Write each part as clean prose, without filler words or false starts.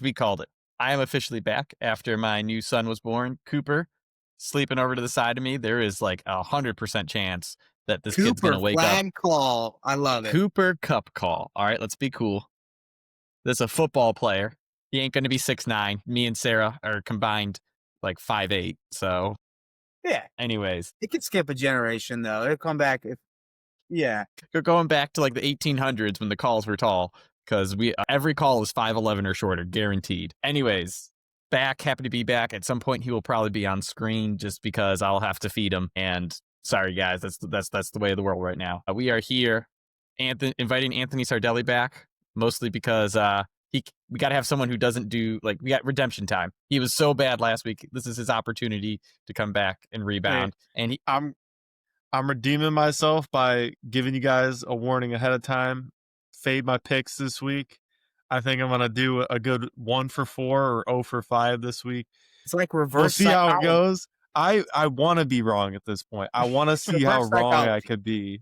We called it. I am officially back after my new son was born. Cooper sleeping over to the side of me. There is like 100% chance that this kid's Cooper gonna wake up. flag claw. I love it. Cooper Cup call. All right, let's be cool. This is a football player. He ain't gonna be 6'9". Me and Sarah are combined like 5'8". So, Yeah, anyways, it could skip a generation though. It'll come back. Yeah, we're going back to like the 1800s when the calls were tall, because every call is 5'11" or shorter, guaranteed. Anyways, back, happy to be back. At some point, he will probably be on screen just because I'll have to feed him. And sorry, guys, that's the way of the world right now. We are here, inviting Anthony Sardelli back, mostly because we got to have someone who doesn't do, like, we got redemption time. He was so bad last week. This is his opportunity to come back and rebound. Hey, and I'm redeeming myself by giving you guys a warning ahead of time. Fade my picks this week. I think I'm gonna do a good 1 for 4 or 0 for 5 this week. it's like reverse. We'll see how it psychology. goes. I want to be wrong at this point. I want to see how Reverse wrong psychology. I could be,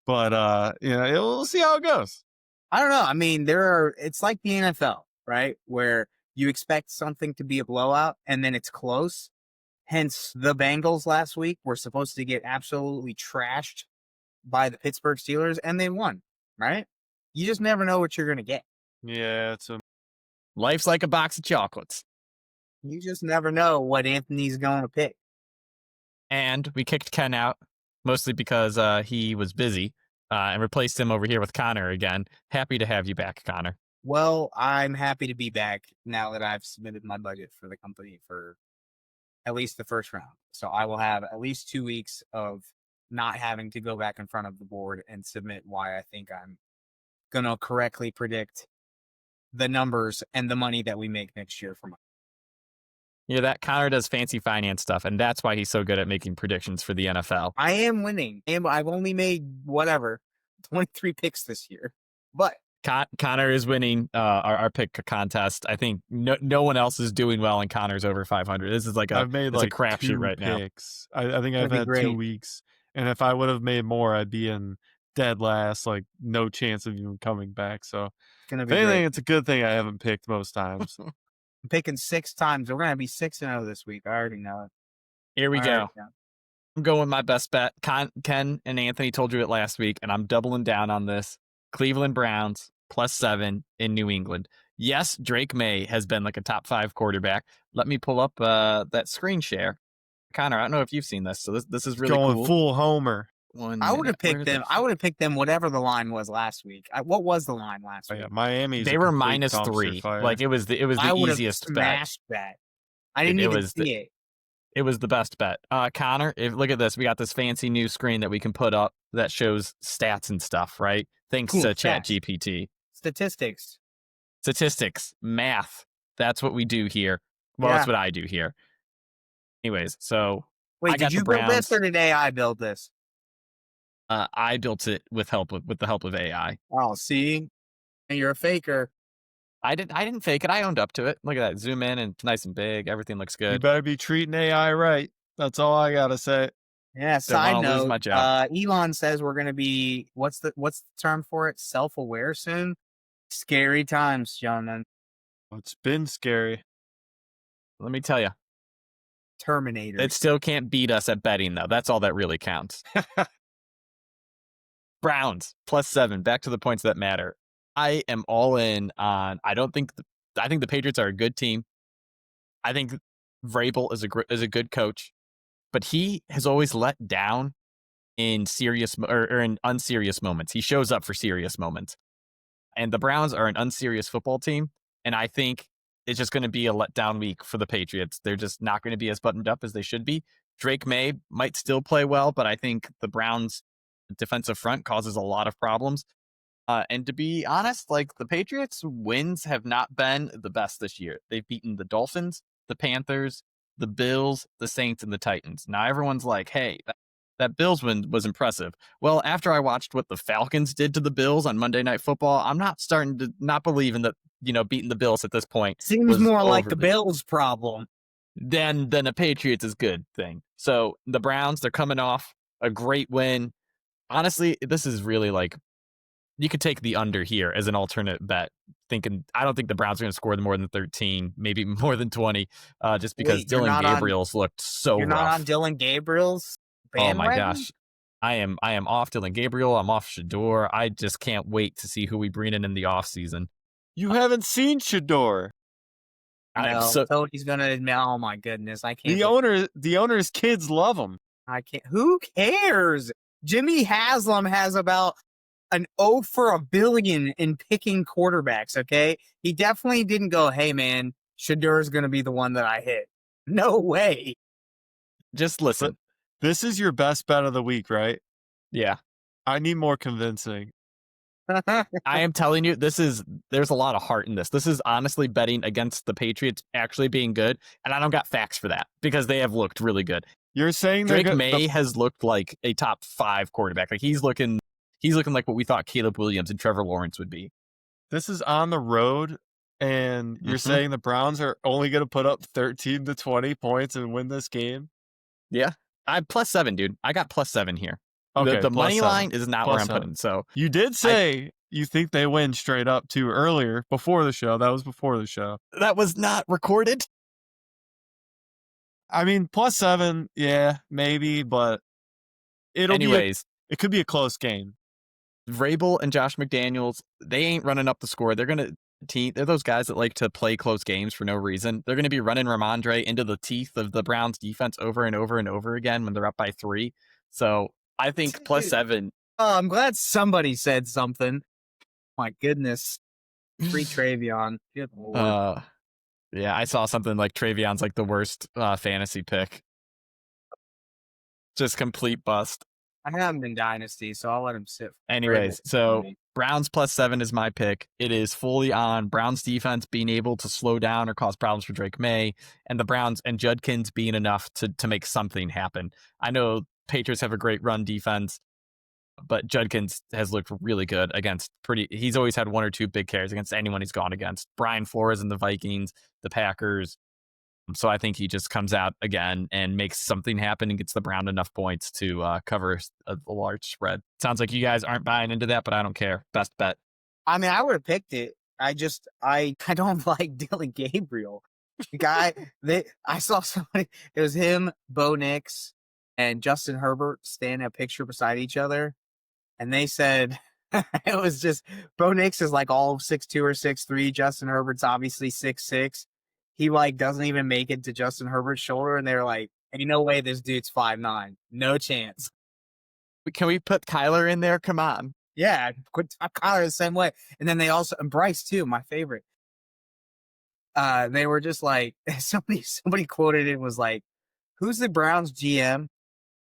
but we'll see how it goes. I don't know. I mean, it's like the NFL, right? Where you expect something to be a blowout and then it's close. Hence, the Bengals last week were supposed to get absolutely trashed by the Pittsburgh Steelers, and they won, right? You just never know what you're going to get. Yeah, life's like a box of chocolates. You just never know what Anthony's going to pick. And we kicked Ken out, mostly because he was busy, and replaced him over here with Connor again. Happy to have you back, Connor. Well, I'm happy to be back now that I've submitted my budget for the company for at least the first round. So I will have at least 2 weeks of not having to go back in front of the board and submit why I think I'm going to correctly predict the numbers and the money that we make next year for money. Yeah, that Connor does fancy finance stuff, and that's why he's so good at making predictions for the NFL. I am winning. I've only made 23 picks this year, but Connor is winning our pick contest. I think no one else is doing well, and Connor's over 500. This is like I've made like a crapshoot 2 right now. picks. I think I've had 2 weeks, and if I would have made more, I'd be in dead last. Like no chance of even coming back. So it's gonna if be anything, great. it's a good thing I haven't picked most times. I'm picking 6 times. We're gonna be 6-0 this week. I already know it. Here we go. I'm going my best bet. Ken and Anthony told you it last week, and I'm doubling down on this. Cleveland Browns +7 in New England. Yes, Drake May has been like a top 5 quarterback. Let me pull up that screen share. Connor, I don't know if you've seen this, so this is really going cool. Full homer. I would have picked them. I would have picked them whatever the line was last week. What was the line last week? Yeah, Miami. They were -3. Like it was the easiest bet. That. I didn't even see it. It was the best bet. Connor, look at this. We got this fancy new screen that we can put up that shows stats and stuff, right? Thanks to ChatGPT. Statistics, math. That's what we do here. Well, that's what I do here. Anyways, so wait, did you build this or did AI build this? I built it with the help of AI. Oh, see, and you're a faker. I didn't fake it. I owned up to it. Look at that. Zoom in and it's nice and big. Everything looks good. You better be treating AI right. That's all I gotta say. Yeah. Side note, Elon says we're gonna be what's the term for it? Self-aware soon. Scary times, gentlemen. It's been scary. Let me tell you. Terminator. It still can't beat us at betting, though. That's all that really counts. Browns +7. Back to the points that matter. I am all in on. I think the Patriots are a good team. I think Vrabel is a good coach, but he has always let down in serious or in unserious moments. He shows up for serious moments, and the Browns are an unserious football team. And I think it's just going to be a letdown week for the Patriots. They're just not going to be as buttoned up as they should be. Drake May might still play well, but I think the Browns' defensive front causes a lot of problems. And to be honest, like the Patriots' wins have not been the best this year. They've beaten the Dolphins, the Panthers, the Bills, the Saints, and the Titans. Now everyone's like, hey, that Bills win was impressive. Well, after I watched what the Falcons did to the Bills on Monday Night Football, I'm not starting to not believing that, beating the Bills at this point seems more like the Bills' problem than a Patriots is good thing. So the Browns, they're coming off a great win. Honestly, this is really like you could take the under here as an alternate bet. I don't think the Browns are going to score more than 13, maybe more than 20, just because Wait, Dylan Gabriel's looked so you're not on rough. Dylan Gabriel's Oh my bandwagon? gosh. I am off Dylan Gabriel. I'm off Shador. I just can't wait to see who we bring in the offseason. You haven't seen Shador. No, Tony's gonna admit. Oh my goodness, I can't. The owner's kids love him. I can't. Who cares? Jimmy Haslam has about an 0 for a billion in picking quarterbacks. Okay, he definitely didn't go, "Hey man, Shador's gonna be the one that I hit." No way. Just listen. This is your best bet of the week, right? Yeah. I need more convincing. I am telling you, there's a lot of heart in this. This is honestly betting against the Patriots actually being good, and I don't got facts for that because they have looked really good. You're saying Drake May has looked like a top 5 quarterback. Like he's looking like what we thought Caleb Williams and Trevor Lawrence would be. This is on the road, and you're saying the Browns are only going to put up 13 to 20 points and win this game? Yeah. I'm +7, dude. I got +7 here. Okay, the money line is not where I'm putting. So you did say you think they win straight up too earlier before the show. That was before the show. That was not recorded. I mean, +7, yeah, maybe, but it could be a close game. Vrabel and Josh McDaniels, they ain't running up the score. They're those guys that like to play close games for no reason. They're going to be running Ramondre into the teeth of the Browns defense over and over and over again when they're up by 3. So I think +7. Oh, I'm glad somebody said something. My goodness. Free Travion. Good Lord. Yeah, I saw something like Travion's like the worst fantasy pick. Just complete bust. I have him in Dynasty, so I'll let him sit. Anyways, so Browns +7 is my pick. It is fully on Browns defense being able to slow down or cause problems for Drake May, and the Browns and Judkins being enough to make something happen. I know Patriots have a great run defense, but Judkins has looked really good against he's always had 1 or 2 big carries against anyone he's gone against. Brian Flores and the Vikings, the Packers. So I think he just comes out again and makes something happen and gets the Brown enough points to cover a large spread. Sounds like you guys aren't buying into that, but I don't care. Best bet. I mean, I would have picked it. I don't like Dylan Gabriel. I saw somebody, it was him, Bo Nix, and Justin Herbert standing a picture beside each other. And they said, it was just, Bo Nix is like all 6'2" or 6'3". Justin Herbert's obviously 6'6". He like doesn't even make it to Justin Herbert's shoulder. And they're like, ain't no way this dude's 5'9". No chance. Can we put Kyler in there? Come on. Yeah, Kyler the same way. And then they also, and Bryce too, my favorite. They were just like, somebody quoted it was like, who's the Browns GM?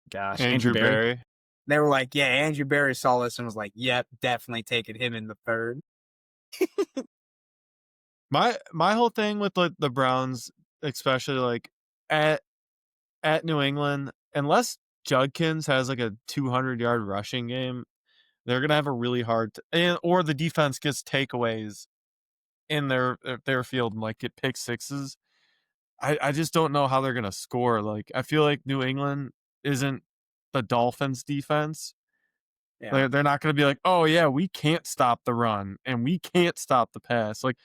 Gosh, Andrew Berry. They were like, yeah, Andrew Berry saw this and was like, yep, definitely taking him in the 3rd. My whole thing with the Browns, especially like at New England, unless Judkins has like a 200-yard rushing game, they're gonna have a really hard or the defense gets takeaways in their field and like get pick sixes. I just don't know how they're gonna score. Like I feel like New England isn't the Dolphins defense. Yeah. They're not gonna be like, oh yeah, we can't stop the run and we can't stop the pass. Like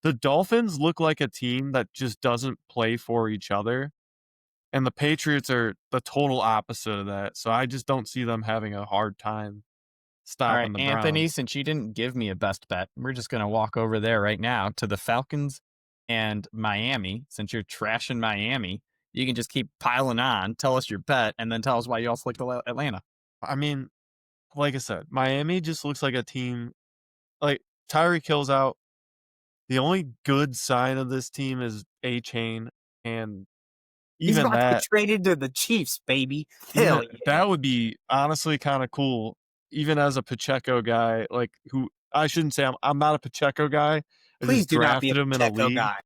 the Dolphins look like a team that just doesn't play for each other. And the Patriots are the total opposite of that. So I just don't see them having a hard time stopping the Browns. Anthony, since you didn't give me a best bet, we're just going to walk over there right now to the Falcons and Miami. Since you're trashing Miami, you can just keep piling on, tell us your bet, and then tell us why you also like Atlanta. I mean, like I said, Miami just looks like a team. Like Tyreek Hill's out. The only good sign of this team is A-Chain, and even he's about that to be traded to the Chiefs, baby. Hell yeah. That would be honestly kind of cool. Even as a Pacheco guy, like who I shouldn't say I'm not a Pacheco guy. Please do not be a Pacheco guy.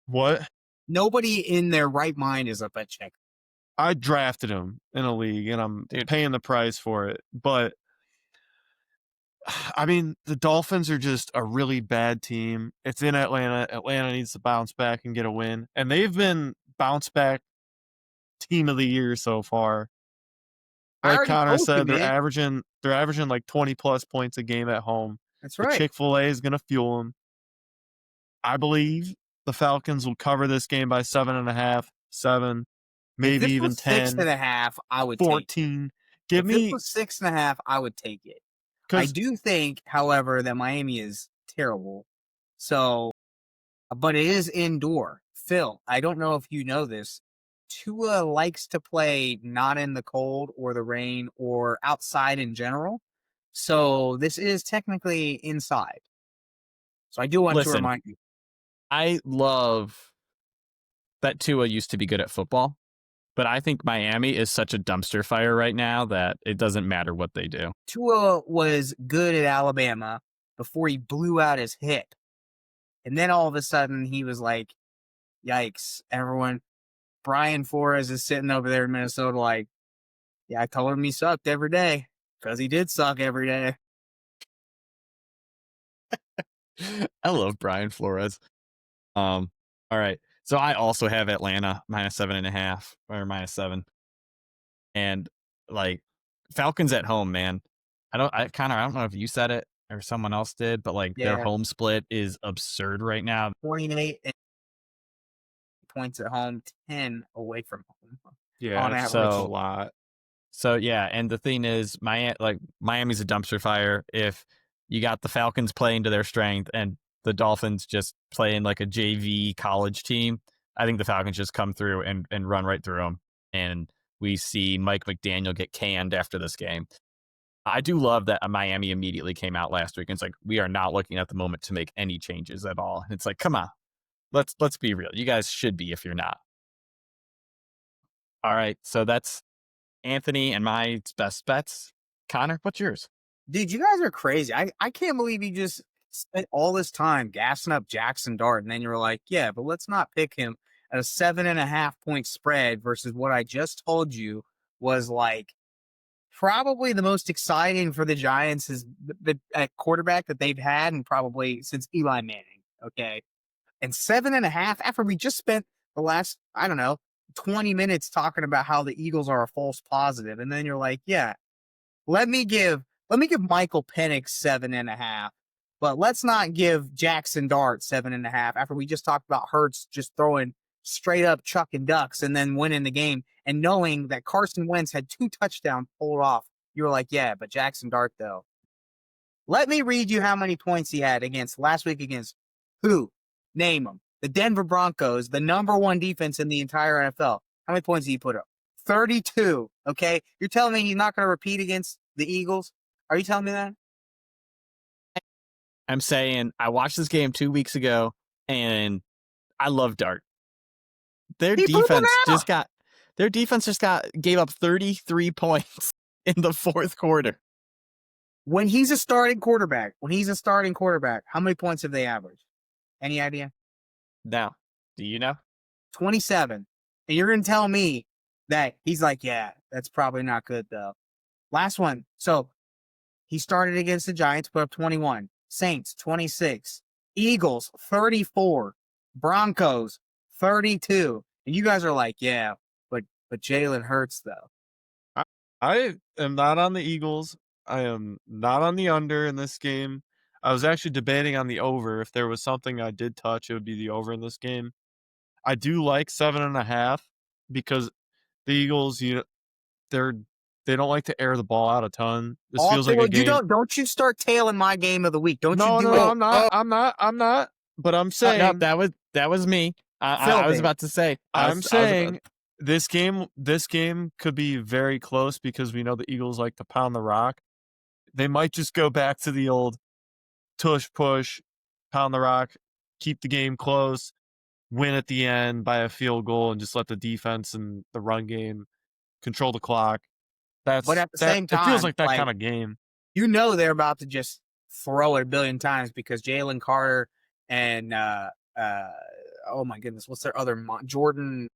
What? Nobody in their right mind is a Pacheco. I drafted him in a league, and I'm paying the price for it. But I mean, the Dolphins are just a really bad team. It's in Atlanta. Atlanta needs to bounce back and get a win. And they've been bounce back team of the year so far. I Like already Connor told you, said, man. they're averaging like 20+ points a game at home. That's The right. Chick-fil-A is going to fuel them. I believe the Falcons will cover this game by 7.5, 7, If maybe this even was 10, 6.5, I would take it. 14. Give If this me was 6.5, I would take it. I because do think, however, that Miami is terrible. So, but it is indoor. Phil, I don't know if you know this. Tua likes to play not in the cold or the rain or outside in general. So this is technically inside. So I do want to Listen, remind you. I love that Tua used to be good at football, but I think Miami is such a dumpster fire right now that it doesn't matter what they do. Tua was good at Alabama before he blew out his hip. And then all of a sudden he was like, yikes, everyone. Brian Flores is sitting over there in Minnesota like, yeah, I told him he sucked every day because he did suck every day. I love Brian Flores. All right. So I also have Atlanta -7.5 or -7. And like Falcons at home, man. Connor, I don't know if you said it or someone else did, but like their Yeah, home split is absurd right now. 28 points at home, 10 away from home yeah, on it's average. a lot. So yeah, and the thing is, Miami's a dumpster fire. If you got the Falcons playing to their strength and the Dolphins just playing like a JV college team, I think the Falcons just come through and run right through them. And we see Mike McDaniel get canned after this game. I do love that Miami immediately came out last week and it's like, we are not looking at the moment to make any changes at all. It's like, come on, let's be real. You guys should be if you're not. All right, so that's Anthony and my best bets. Connor, what's yours? Dude, you guys are crazy. I can't believe you just spent all this time gassing up Jackson Dart, and then you were like, yeah, but let's not pick him at a 7.5 point spread versus what I just told you was like probably the most exciting for the Giants is the at quarterback that they've had and probably since Eli Manning. Okay. And 7.5 after we just spent the last, I don't know, 20 minutes talking about how the Eagles are a false positive. And then you're like, yeah, let me give Michael Penix 7.5, but let's not give Jackson Dart 7.5 after we just talked about Hurts just throwing straight up chucking ducks and then winning the game and knowing that Carson Wentz had 2 touchdowns pulled off. You were like, yeah, but Jackson Dart though. Let me read you how many points he had against last week against who? Name them. The Denver Broncos, the #1 defense in the entire NFL. How many points did he put up? 32. Okay. You're telling me he's not going to repeat against the Eagles? Are you telling me that? I'm saying I watched this game 2 weeks ago and I love Dart. Their He blew them defense out. just gave up 33 points in the fourth quarter. When he's a starting quarterback, how many points have they averaged? Any idea? Now, do you know? 27. And you're going to tell me that he's like, yeah, that's probably not good though. Last one. So he started against the Giants, put up 21. Saints, 26. Eagles, 34. Broncos, 32. And you guys are like, yeah, but Jalen Hurts though. I am not on the Eagles. I am not on the under in this game. I was actually debating on the over. If there was something I did touch, it would be the over in this game. I do like 7.5 because the Eagles, they don't like to air the ball out a ton. This feels like a game. Don't you start tailing my game of the week. Don't No, you do no, it. I'm not. But I'm saying No, that was me. I was about to say. This game could be very close because we know the Eagles like to pound the rock. They might just go back to the old tush push, pound the rock, keep the game close, win at the end by a field goal, and just let the defense and the run game control the clock. But at the same time, it feels like that kind of game. You know they're about to just throw it a billion times because Jalen Carter and oh my goodness, what's their other Jordan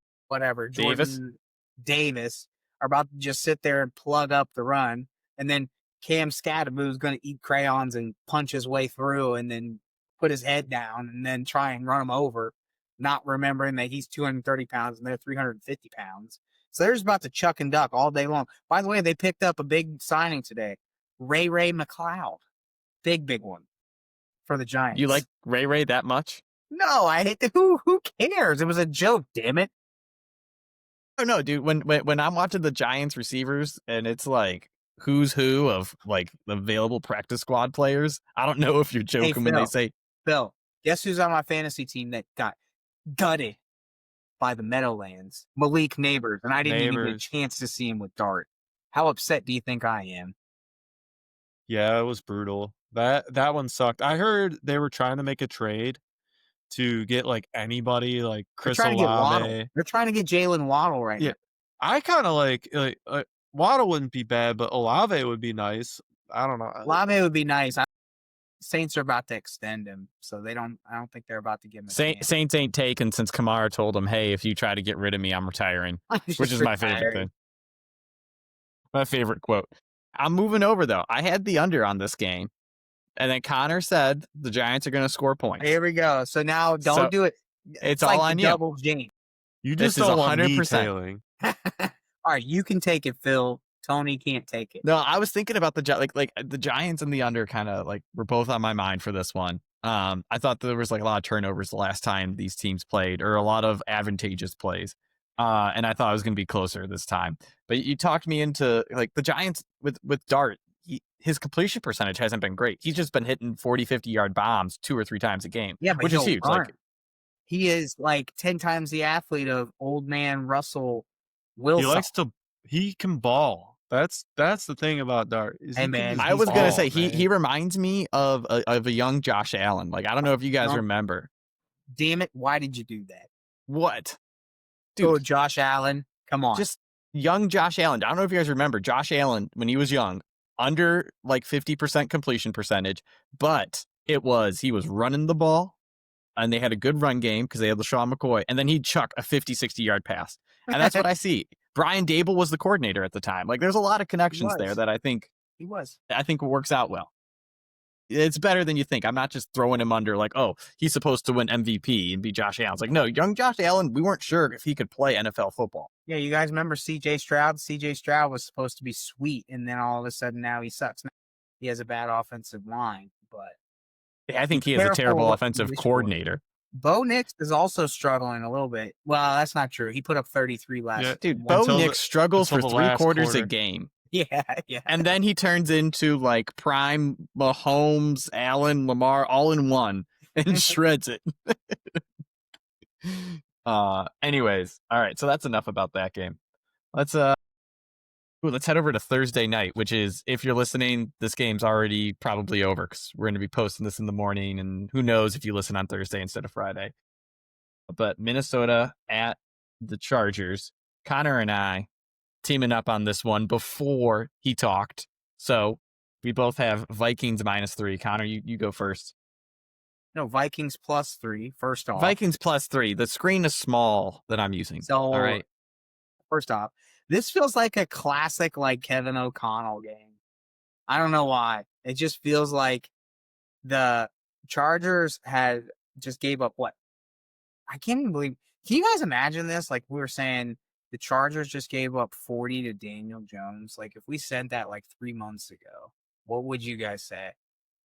Davis are about to just sit there and plug up the run, and then Cam Scadaboo is going to eat crayons and punch his way through, and then put his head down, and then try and run him over, not remembering that he's 230 pounds and they're 350 pounds. So they're just about to chuck and duck all day long. By the way, they picked up a big signing today. Ray McLeod. Big one for the Giants. You like Ray that much? No, I hate who cares? It was a joke, damn it. Oh no, dude. When I'm watching the Giants receivers and it's like who's who of like the available practice squad players, I don't know if you're joking when they say Phil, guess who's on my fantasy team that got gutted by the Meadowlands? Malik Neighbors, and I didn't even get a chance to see him with Dart. How upset do you think I am? Yeah, it was brutal. That one sucked. I heard they were trying to make a trade to get like anybody, like Chris Olave. They're trying to get Jalen Waddle right now. I kind of like Waddle wouldn't be bad, but Olave would be nice. I don't know. Olave would be nice. Saints are about to extend him, so I don't think they're about to give him a chance. Saints ain't taken since Kamara told him, hey, if you try to get rid of me, I'm retiring. Which is my favorite thing. My favorite quote. I'm moving over, though. I had the under on this game. And then Connor said the Giants are going to score points. Here we go. So now don't do it. It's all on you. Double James. You just don't want me tailing. All right, you can take it, Phil. Tony can't take it. No, I was thinking about the Giants and the under kind of like were both on my mind for this one. I thought there was like a lot of turnovers the last time these teams played, or a lot of advantageous plays. And I thought it was going to be closer this time. But you talked me into like the Giants with Dart. His completion percentage hasn't been great. He's just been hitting 40, 50-yard bombs 2 or 3 times a game, which is huge. Like, he is like 10 times the athlete of old man Russell Wilson. He can ball. That's the thing about Dart. Hey, man, I was going to say, he reminds me of a young Josh Allen. Like, I don't know if you guys remember. Damn it. Why did you do that? What? Dude, oh, Josh Allen. Come on. Just young Josh Allen. I don't know if you guys remember Josh Allen when he was young. Under like 50% completion percentage, but he was running the ball and they had a good run game because they had LaShawn McCoy, and then he'd chuck a 50, 60-yard pass. And that's what I see. Brian Dable was the coordinator at the time. Like there's a lot of connections there that I think works out well. It's better than you think. I'm not just throwing him under like, oh, he's supposed to win MVP and be Josh Allen. It's like, no, young Josh Allen, we weren't sure if he could play NFL football. Yeah, you guys remember C.J. Stroud? C.J. Stroud was supposed to be sweet, and then all of a sudden now he sucks. Now he has a bad offensive line, but I think he has a terrible offensive coordinator. Bo Nix is also struggling a little bit. Well, that's not true. He put up 33 last. Yeah, dude, Bo Nix struggles for 3 quarters a game. Yeah. And then he turns into like prime Mahomes, Allen, Lamar, all in one, and shreds it. Anyways, all right. So that's enough about that game. Let's head over to Thursday night, which is, if you're listening, this game's already probably over because we're going to be posting this in the morning, and who knows if you listen on Thursday instead of Friday. But Minnesota at the Chargers. Connor and I teaming up on this one before he talked. So we both have Vikings -3. Connor, you go first. No, Vikings +3, first off. Vikings +3. The screen is small that I'm using. So, all right. First off, this feels like a classic like Kevin O'Connell game. I don't know why. It just feels like the Chargers had just gave up what? I can't even believe. Can you guys imagine this? Like we were saying, the Chargers just gave up 40 to Daniel Jones. Like if we said that like 3 months ago, what would you guys say?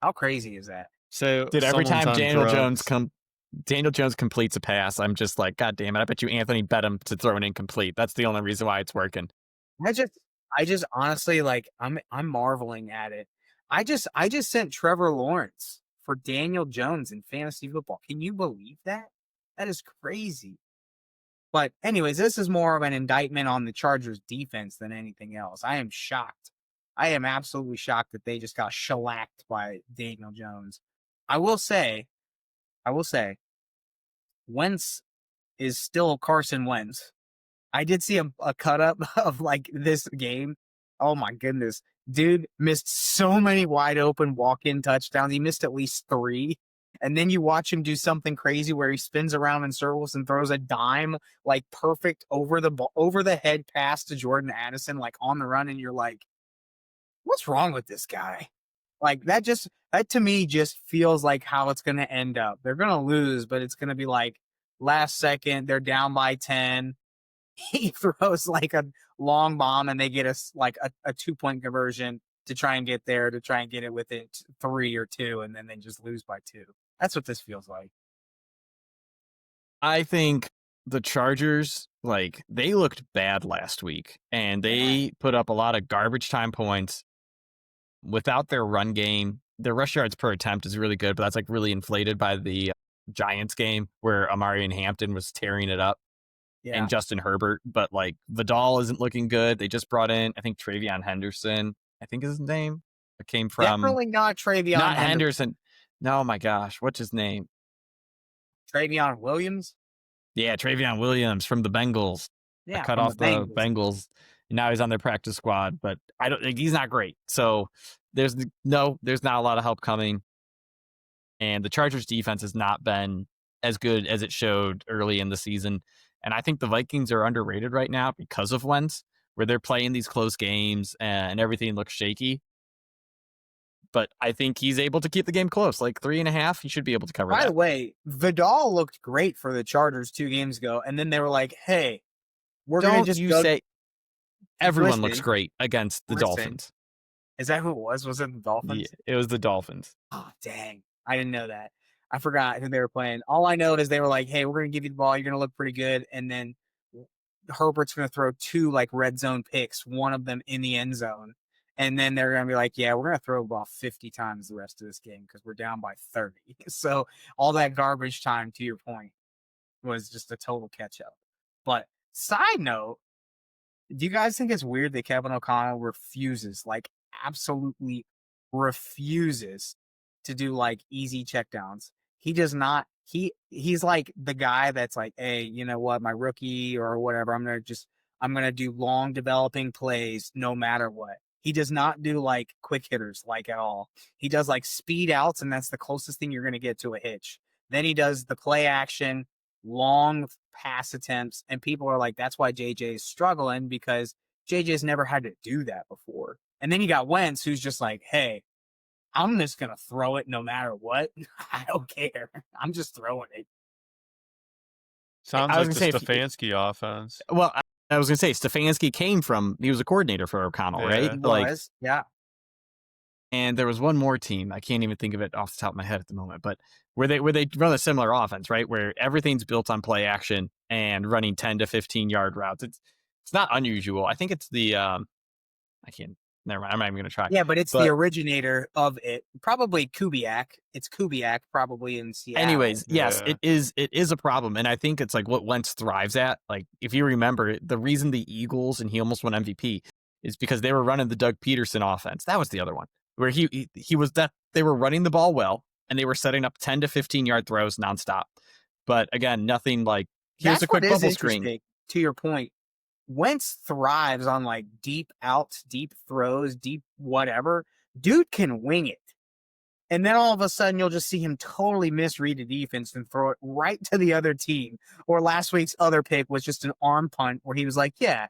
How crazy is that? So dude, every time Daniel Jones completes a pass, I'm just like, God damn it! I bet you Anthony bet him to throw an incomplete. That's the only reason why it's working. I just honestly like I'm marveling at it. I just sent Trevor Lawrence for Daniel Jones in fantasy football. Can you believe that? That is crazy. But anyways, this is more of an indictment on the Chargers defense than anything else. I am shocked. I am absolutely shocked that they just got shellacked by Daniel Jones. I will say, Wentz is still Carson Wentz. I did see a cut up of like this game. Oh my goodness. Dude missed so many wide open walk-in touchdowns. He missed at least 3. And then you watch him do something crazy where he spins around in circles and throws a dime, like perfect over the head pass to Jordan Addison, like on the run. And you're like, what's wrong with this guy? Like that to me just feels like how it's going to end up. They're going to lose, but it's going to be like last second, they're down by 10. he throws like a long bomb and they get us like a 2-point conversion to try and get there, to try and get it within 3 or 2, and then they just lose by 2. That's what this feels like. I think the Chargers, like, they looked bad last week, and they put up a lot of garbage time points without their run game. Their rush yards per attempt is really good, but that's like really inflated by the Giants game where Amari and Hampton was tearing it up. Yeah. And Justin Herbert, but like Vidal isn't looking good. They just brought in, I think, Travion Henderson, I think is his name. It came from Definitely not Travion not Henderson. No, my gosh, what's his name? Travion Williams. Yeah, Travion Williams from the Bengals. Yeah, cut off the Bengals. Now he's on their practice squad, but I don't think he's not great. So there's not a lot of help coming. And the Chargers defense has not been as good as it showed early in the season. And I think the Vikings are underrated right now because of Wentz, where they're playing these close games and everything looks shaky. But I think he's able to keep the game close, like 3.5. He should be able to cover that. By the way, Vidal looked great for the Chargers 2 games ago, and then they were like, "Hey, we're going to just say everyone looks great against the Dolphins." Is that who it was? Was it the Dolphins? Yeah, it was the Dolphins. Oh, dang. I didn't know that. I forgot who they were playing. All I know is they were like, "Hey, we're going to give you the ball. You're going to look pretty good." And then Herbert's going to throw 2 like red zone picks, one of them in the end zone. And then they're going to be like, "Yeah, we're going to throw the ball 50 times the rest of this game because we're down by 30. So all that garbage time, to your point, was just a total catch up. But side note, do you guys think it's weird that Kevin O'Connell absolutely refuses to do like easy checkdowns? He does not. He's like the guy that's like, "Hey, you know what, my rookie or whatever, I'm gonna do long developing plays no matter what." He does not do like quick hitters like at all. He does like speed outs, and that's the closest thing you're gonna get to a hitch. Then he does the play action, long pass attempts, and people are like, "That's why JJ is struggling because JJ's never had to do that before." And then you got Wentz, who's just like, "Hey, I'm just going to throw it no matter what. I don't care. I'm just throwing it." Sounds like the Stefanski offense. Well, I was going to say, Stefanski he was a coordinator for O'Connell, right? He was, yeah. And there was one more team, I can't even think of it off the top of my head at the moment, but where they run a similar offense, right? Where everything's built on play action and running 10 to 15 yard routes. It's not unusual. I think it's never mind. I'm not even going to try. Yeah, but it's the originator of it. Probably Kubiak. It's Kubiak probably in Seattle. Anyways, yes, it is a problem. And I think it's like what Wentz thrives at. Like, if you remember, the reason the Eagles and he almost won MVP is because they were running the Doug Peterson offense. That was the other one where he was that they were running the ball well and they were setting up 10 to 15 yard throws nonstop. But again, nothing like here's a quick bubble screen. To your point, Wentz thrives on like deep outs, deep throws, deep whatever. Dude can wing it. And then all of a sudden you'll just see him totally misread the defense and throw it right to the other team. Or last week's other pick was just an arm punt where he was like, "Yeah,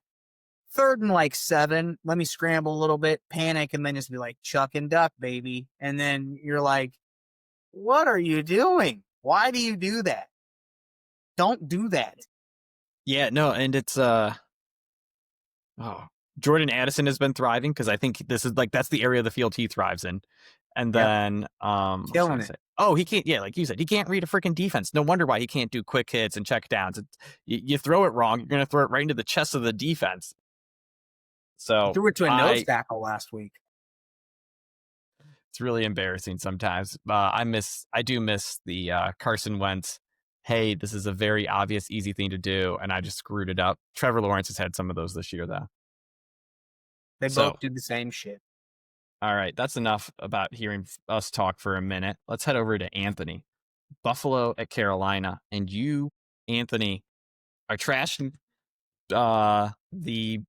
3rd and like 7, let me scramble a little bit, panic, and then just be like, chuck and duck, baby." And then you're like, "What are you doing? Why do you do that? Don't do that." Yeah, no, and it's Jordan Addison has been thriving because I think this is like that's the area of the field he thrives in. And then killing it. Oh, he can't, yeah, like you said, he can't read a freaking defense. No wonder why he can't do quick hits and check downs. You throw it wrong, you're gonna throw it right into the chest of the defense. So he threw it to a nose tackle last week. It's really embarrassing sometimes. I do miss the Carson Wentz. Hey, this is a very obvious, easy thing to do, and I just screwed it up. Trevor Lawrence has had some of those this year, though. They both do the same shit. All right, that's enough about hearing us talk for a minute. Let's head over to Anthony. Buffalo at Carolina, and you, Anthony, are trashing the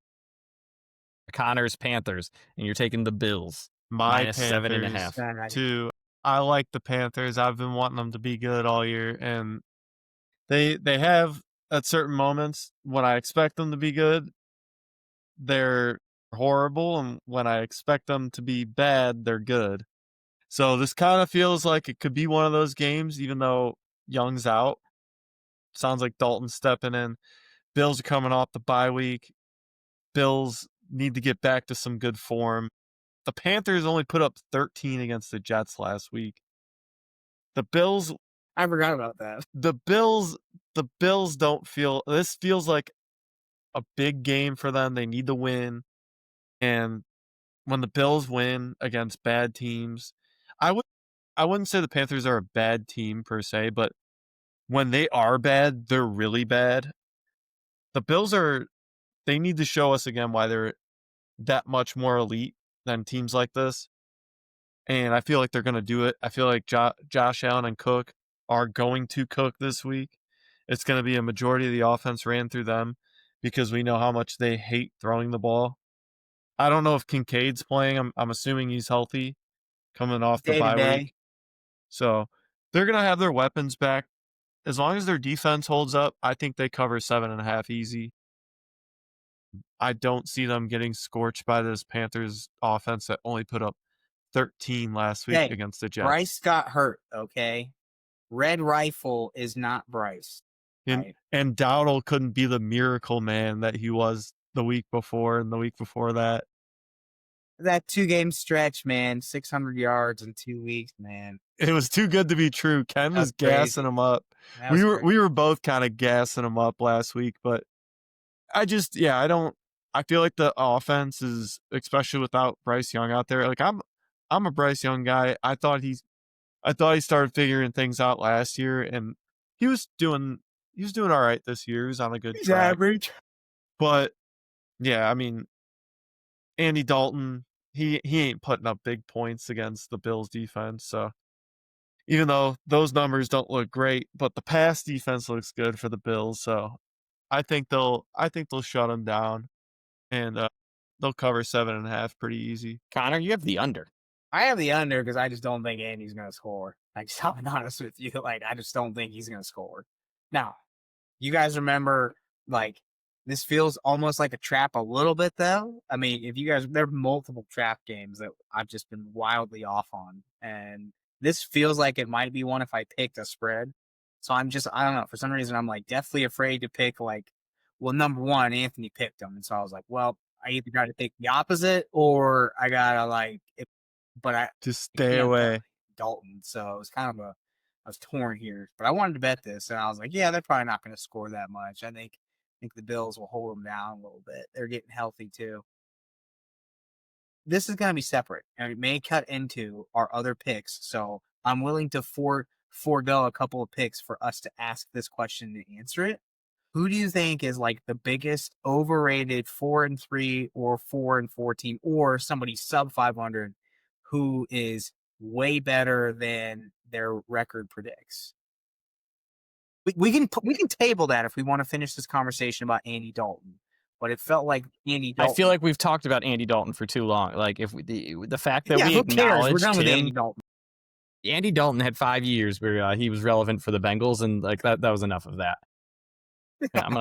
Connors Panthers, and you're taking the Bills. My minus Panthers 7.5. Too. I like the Panthers. I've been wanting them to be good all year, and they have at certain moments when I expect them to be good, they're horrible, and when I expect them to be bad, they're good. So this kind of feels like it could be one of those games, even though Young's out. Sounds like Dalton's stepping in. Bills are coming off the bye week. Bills need to get back to some good form. The Panthers only put up 13 against the Jets last week. The Bills, I forgot about that. the Bills don't feel, this feels like a big game for them. They need to win. And when the Bills win against bad teams, I wouldn't say the Panthers are a bad team per se, but when they are bad, they're really bad. The Bills they need to show us again why they're that much more elite than teams like this. And I feel like they're going to do it. I feel like Josh Allen and Cook are going to cook this week. It's going to be a majority of the offense ran through them because we know how much they hate throwing the ball. I don't know if Kincaid's playing. I'm assuming he's healthy coming off the bye week. So they're going to have their weapons back. As long as their defense holds up, I think they cover 7.5 easy. I don't see them getting scorched by this Panthers offense that only put up 13 last week against the Jets. Bryce got hurt, okay? Red Rifle is not Bryce. And Dowdle couldn't be the miracle man that he was the week before and the week before that. That 2-game stretch, man, 600 yards in 2 weeks, man. It was too good to be true. Ken was gassing him up. We were both kind of gassing him up last week, but I feel like the offense is, especially without Bryce Young out there. Like I'm a Bryce Young guy. I thought he started figuring things out last year, and he was doing all right this year. He was on a good track. Average. But yeah, I mean, Andy Dalton, he ain't putting up big points against the Bills defense. So even though those numbers don't look great, but the pass defense looks good for the Bills. So I think they'll shut them down, and they'll cover 7.5 pretty easy. Connor, you have the under. I have the under because I just don't think Andy's going to score. Like, to be honest with you, like, I just don't think he's going to score. Now, you guys remember, like, this feels almost like a trap a little bit, though. I mean, there are multiple trap games that I've just been wildly off on. And this feels like it might be one if I picked a spread. So I don't know. For some reason, I'm, like, deathly afraid to pick, like, well, number one, Anthony picked him. And so I was like, well, I either got to pick the opposite or I got to, like, just stay away. Dalton. So it was kind of I was torn here, but I wanted to bet this, and I was like, yeah, they're probably not going to score that much. I think the Bills will hold them down a little bit. They're getting healthy too. This is going to be separate, and it may cut into our other picks. So I'm willing to forego a couple of picks for us to ask this question and answer it. Who do you think is like the biggest overrated 4-3 or 4-4 team, or somebody sub 500 who is way better than their record predicts? We can table that if we want to finish this conversation about Andy Dalton. But it felt like Andy Dalton. I feel like we've talked about Andy Dalton for too long. Like if the fact that we who cares? acknowledged We're done with him, Andy Dalton. Andy Dalton had 5 years where he was relevant for the Bengals, and like that was enough of that. I'm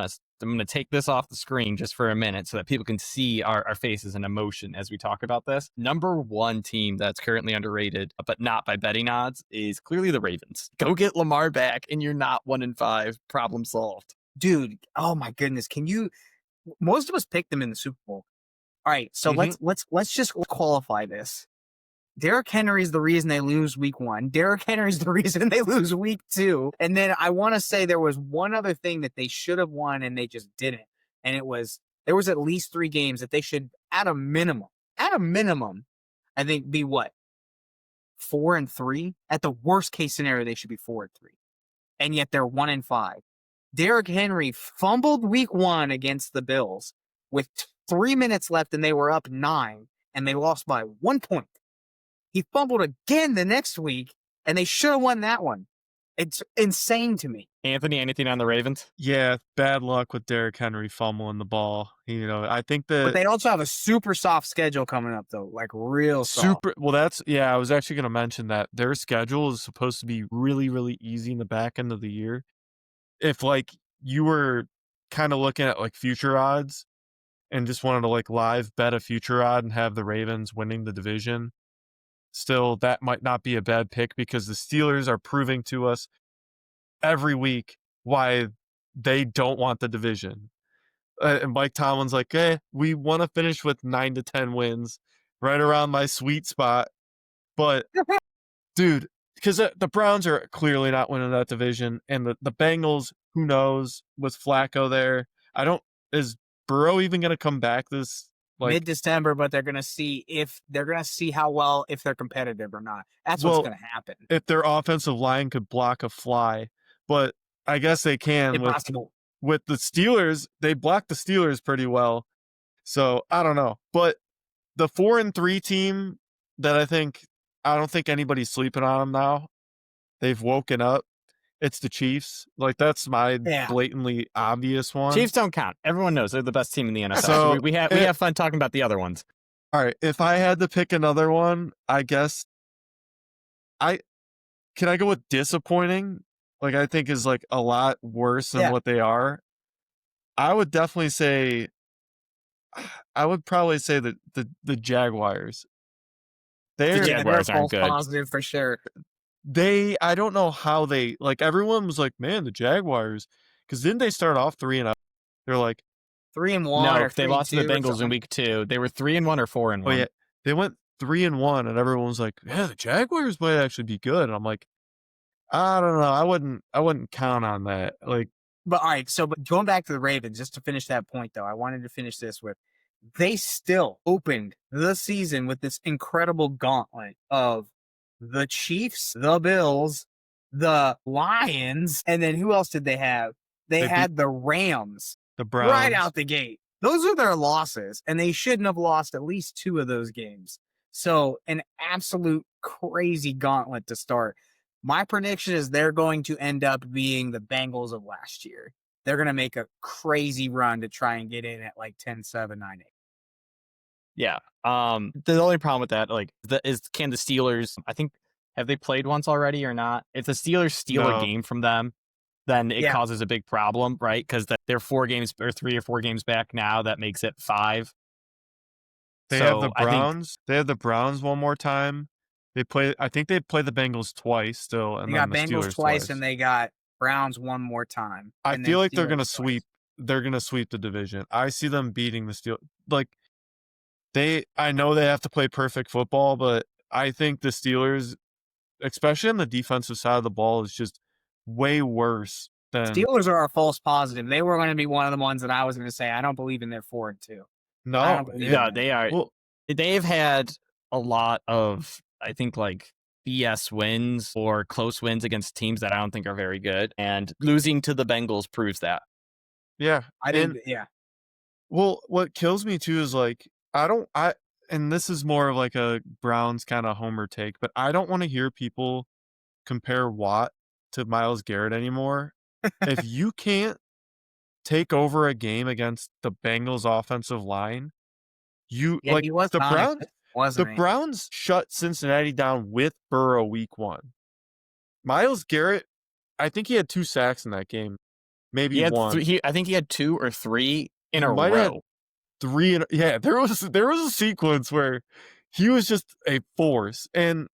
gonna take this off the screen just for a minute so that people can see our faces and emotion as we talk about this. Number one team that's currently underrated, but not by betting odds, is clearly the Ravens. Go get Lamar back, and you're not 1-5. Problem solved, dude. Oh my goodness, can you? Most of us picked them in the Super Bowl. All right, so let's just qualify this. Derrick Henry is the reason they lose week 1. Derrick Henry is the reason they lose week 2. And then I want to say there was one other thing that they should have won and they just didn't. And there was at least 3 games that they should, at a minimum, I think be what? 4-3? At the worst case scenario, they should be 4-3. And yet they're 1-5. Derrick Henry fumbled week 1 against the Bills with 3 minutes left and they were up 9 and they lost by 1 point. He fumbled again the next week, and they should have won that one. It's insane to me. Anthony, anything on the Ravens? Yeah, bad luck with Derrick Henry fumbling the ball. I think that. But they also have a super soft schedule coming up, though, like real soft. Well, I was actually going to mention that their schedule is supposed to be really, really easy in the back end of the year. If like you were kind of looking at like future odds and just wanted to like live bet a future odd and have the Ravens winning the division, still, that might not be a bad pick because the Steelers are proving to us every week why they don't want the division. And Mike Tomlin's like, hey, we want to finish with 9 to 10 wins, right around my sweet spot. But, dude, because the Browns are clearly not winning that division, and the Bengals, who knows, with Flacco there. Is Burrow even going to come back this mid-December, but they're gonna see if they're competitive or not. That's what's gonna happen. If their offensive line could block a fly, but I guess they can Impossible. with the Steelers. They blocked the Steelers pretty well, so I don't know. But the 4-3 team that I don't think anybody's sleeping on them now. They've woken up. It's the Chiefs. Like, that's my blatantly obvious one. Chiefs don't count. Everyone knows they're the best team in the NFL. So we have fun talking about the other ones. All right. If I had to pick another one, I guess can I go with disappointing? Like, I think is like a lot worse than what they are. I would definitely say that the Jaguars. The Jaguars aren't good. Positive for sure. I don't know how they, like, everyone was like, man, the Jaguars, because didn't they start off 3-0? They're like 3-1. No, they lost to the Bengals in week 2. They were 3-1 or 4-1. Oh yeah, they went 3-1, and everyone was like, yeah, the Jaguars might actually be good. And I'm like, I don't know, I wouldn't count on that. Like, but all right, but going back to the Ravens, just to finish that point though, I wanted to finish this with, they still opened the season with this incredible gauntlet of the Chiefs, the Bills, the Lions, and then who else did they have? They had the Rams, the Browns, right out the gate. Those are their losses, and they shouldn't have lost at least 2 of those games. So an absolute crazy gauntlet to start. My prediction is they're going to end up being the Bengals of last year. They're going to make a crazy run to try and get in at like 10-7, 9-8. Yeah. The only problem with that, can the Steelers, I think, have they played once already or not? If the Steelers steal a game from them, then it causes a big problem, right? Because they're 4 games or 3 or 4 games back now. That makes it 5. They have the Browns. They have the Browns one more time. I think they play the Bengals twice still, and they got the Bengals Steelers twice, and they got Browns one more time. I feel like they're gonna sweep. They're gonna sweep the division. I see them beating the Steelers. Like, I know they have to play perfect football, but I think the Steelers, especially on the defensive side of the ball, is just way worse than. Steelers are a false positive. They were going to be one of the ones that I was going to say I don't believe in their 4-2. No, they are. Well, they've had a lot of, I think, like, BS wins or close wins against teams that I don't think are very good, and losing to the Bengals proves that. Yeah, yeah. Well, what kills me too is, like, and this is more of like a Browns kind of homer take, but I don't want to hear people compare Watt to Myles Garrett anymore. If you can't take over a game against the Bengals offensive line, the Browns shut Cincinnati down with Burrow week 1. Myles Garrett, I think he had 2 sacks in that game. Maybe 1. I think he had 2 or 3 in a row. 3 there was a sequence where he was just a force, and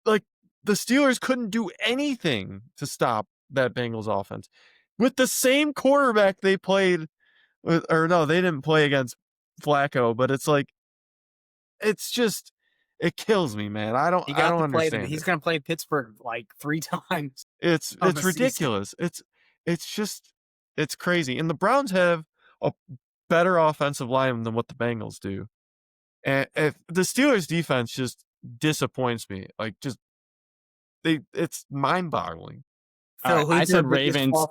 like the Steelers couldn't do anything to stop that Bengals offense with the same quarterback they played with, or no, they didn't play against Flacco, but it's like, it's just, it kills me, man. I don't understand. He's going to play Pittsburgh like 3 times. It's ridiculous. It's crazy. And the Browns have a better offensive line than what the Bengals do. And if the Steelers defense just disappoints me, like, just it's mind-boggling. I said Ravens.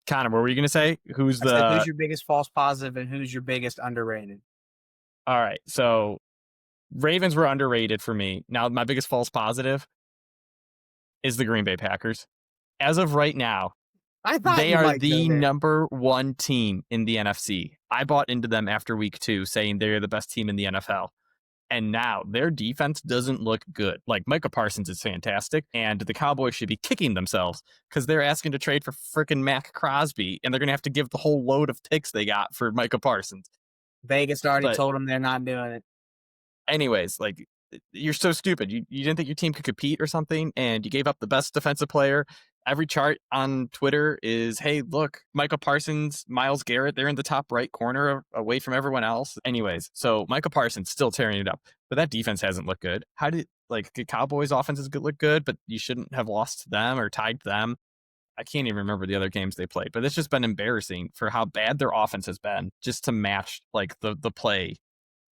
Connor, what were you going to say? Who's your biggest false positive and who's your biggest underrated? All right, so Ravens were underrated for me. Now, my biggest false positive is the Green Bay Packers. As of right now, they are the number 1 team in the NFC. I bought into them after week 2, saying they're the best team in the NFL. And now their defense doesn't look good. Like, Micah Parsons is fantastic, and the Cowboys should be kicking themselves because they're asking to trade for freaking Mac Crosby, and they're going to have to give the whole load of picks they got for Micah Parsons. Vegas already told them they're not doing it. Anyways, like, you're so stupid. You didn't think your team could compete or something, and you gave up the best defensive player Every chart on Twitter is, hey, look, Michael Parsons, Myles Garrett, they're in the top right corner away from everyone else. Anyways, so Michael Parsons still tearing it up, but that defense hasn't looked good. How did, like, the Cowboys offenses look good, but you shouldn't have lost to them or tied to them? I can't even remember the other games they played, but it's just been embarrassing for how bad their offense has been just to match like the play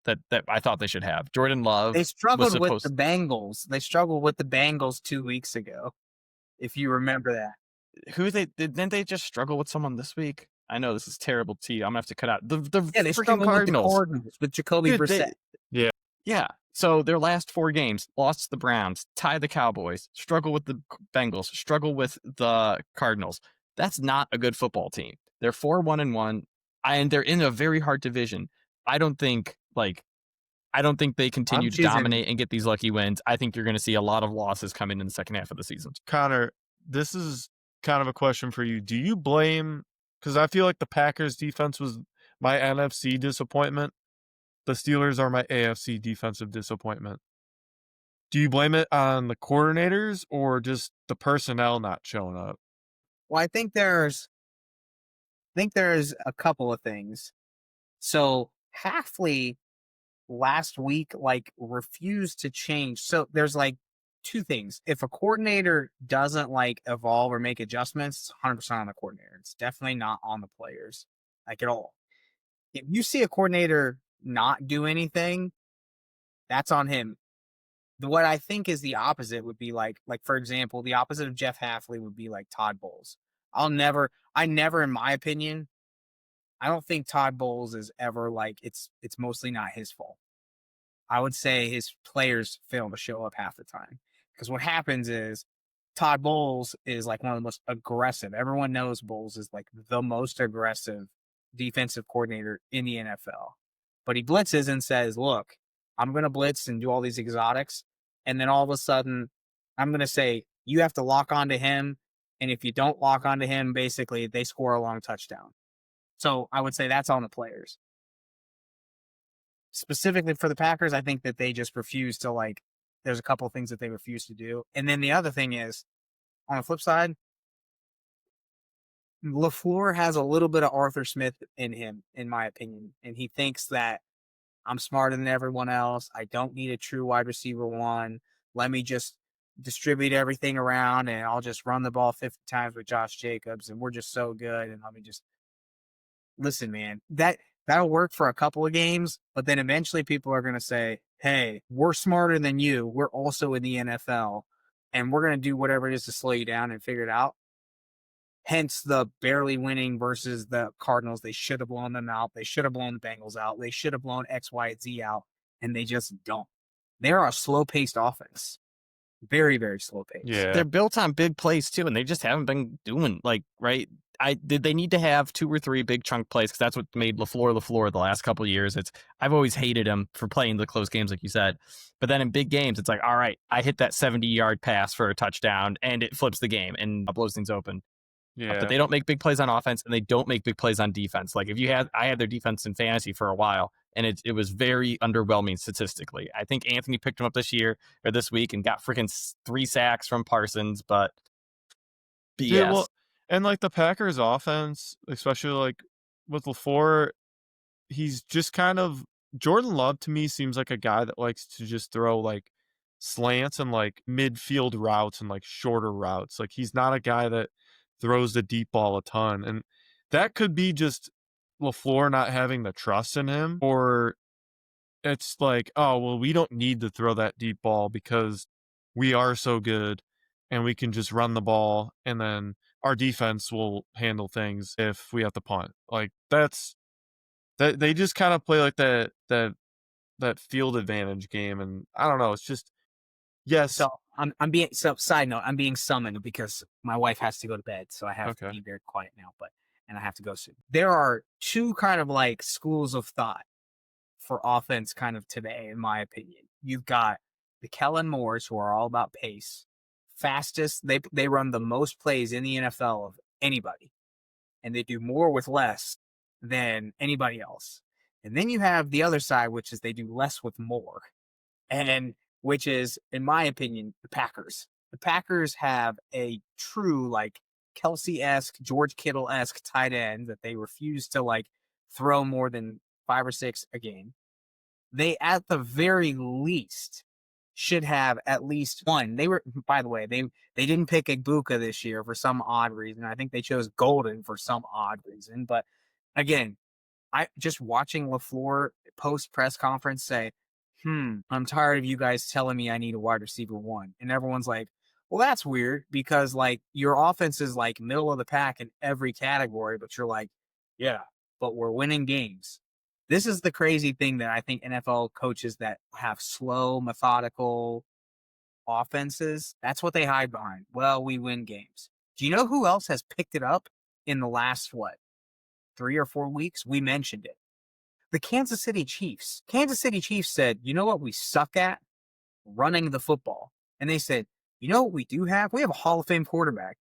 that I thought they should have. Jordan Love They was struggled with the supposed. Bengals. They struggled with the Bengals 2 weeks ago, if you remember that. Didn't they just struggle with someone this week? I know this is terrible to you. I'm gonna have to cut out the Yeah, they freaking struggled with the Cardinals. Cardinals with Jacoby Dude, Brissett. Yeah. So their last 4 games, lost to the Browns, tie the Cowboys, struggle with the Bengals, struggle with the Cardinals. That's not a good football team. They're 4-1-1, and they're in a very hard division. I don't think they continue to dominate and get these lucky wins. I think you're going to see a lot of losses coming in the second half of the season. Connor, this is kind of a question for you. Do you blame, because I feel like the Packers defense was my NFC disappointment. The Steelers are my AFC defensive disappointment. Do you blame it on the coordinators or just the personnel not showing up? Well, I think there's a couple of things. So Halfley last week refused to change. So there's 2 things. If a coordinator doesn't evolve or make adjustments, it's 100% on the coordinator. It's definitely not on the players at all. If you see a coordinator not do anything, that's on him. What I think is the opposite would be like for example, the opposite of Jeff Halfley would be like Todd Bowles. I never, in my opinion, I don't think Todd Bowles is ever it's mostly not his fault. I would say his players fail to show up half the time. Because what happens is Todd Bowles is one of the most aggressive. Everyone knows Bowles is the most aggressive defensive coordinator in the NFL. But he blitzes and says, look, I'm going to blitz and do all these exotics. And then all of a sudden, I'm going to say, you have to lock onto him. And if you don't lock onto him, basically, they score a long touchdown. So I would say that's on the players. Specifically for the Packers, I think that they just refuse to there's a couple of things that they refuse to do. And then the other thing is, on the flip side, LaFleur has a little bit of Arthur Smith in him, in my opinion. And he thinks that I'm smarter than everyone else. I don't need a true wide receiver 1. Let me just distribute everything around and I'll just run the ball 50 times with Josh Jacobs and we're just so good. And let me just listen, man, that'll work for a couple of games, but then eventually people are going to say, hey, we're smarter than you. We're also in the NFL and we're going to do whatever it is to slow you down and figure it out. Hence the barely winning versus the Cardinals. They should have blown them out. They should have blown the Bengals out. They should have blown X, Y, and Z out, and they just don't. They're a slow-paced offense. Very, very slow-paced. Yeah. They're built on big plays, too, and they just haven't been doing, right? They need to have 2 or 3 big chunk plays because that's what made LaFleur the last couple of years. I've always hated him for playing the close games, like you said. But then in big games, it's like, all right, I hit that 70-yard pass for a touchdown, and it flips the game and blows things open. Yeah. But they don't make big plays on offense and they don't make big plays on defense. I had their defense in fantasy for a while and it was very underwhelming statistically. I think Anthony picked him up this week and got freaking 3 sacks from Parsons, but BS. Yeah, well, and the Packers offense, especially with LaFleur, he's just kind of, Jordan Love to me seems like a guy that likes to just throw slants and midfield routes and shorter routes. He's not a guy that throws the deep ball a ton. And that could be just LaFleur not having the trust in him, or it's oh, well, we don't need to throw that deep ball because we are so good and we can just run the ball and then our defense will handle things if we have to punt. That's that they just kind of play that field advantage game. And I don't know, it's just, yes. So side note, I'm being summoned because my wife has to go to bed. So I have to be very quiet now, and I have to go soon. There are 2 kind of schools of thought for offense kind of today, in my opinion. You've got the Kellen Moores, who are all about pace, fastest. They run the most plays in the NFL of anybody, and they do more with less than anybody else. And then you have the other side, which is they do less with more, and which is, in my opinion, the Packers. The Packers have a true, like, Kelsey-esque, George Kittle-esque tight end that they refuse to, like, throw more than 5 or 6 a game. They, at the very least, should have at least one. They were, by the way, they didn't pick Ibuka this year for some odd reason. I think they chose Golden for some odd reason. But again, I just watching LaFleur post press conference say, I'm tired of you guys telling me I need a wide receiver 1. And everyone's like, well, that's weird because, like, your offense is, like, middle of the pack in every category, but you're like, yeah, but we're winning games. This is the crazy thing that I think NFL coaches that have slow, methodical offenses, that's what they hide behind. Well, we win games. Do you know who else has picked it up in the last, 3 or 4 weeks? We mentioned it. The Kansas City Chiefs. Kansas City Chiefs said, you know what we suck at? Running the football. And they said, you know what we do have? We have a Hall of Fame quarterback.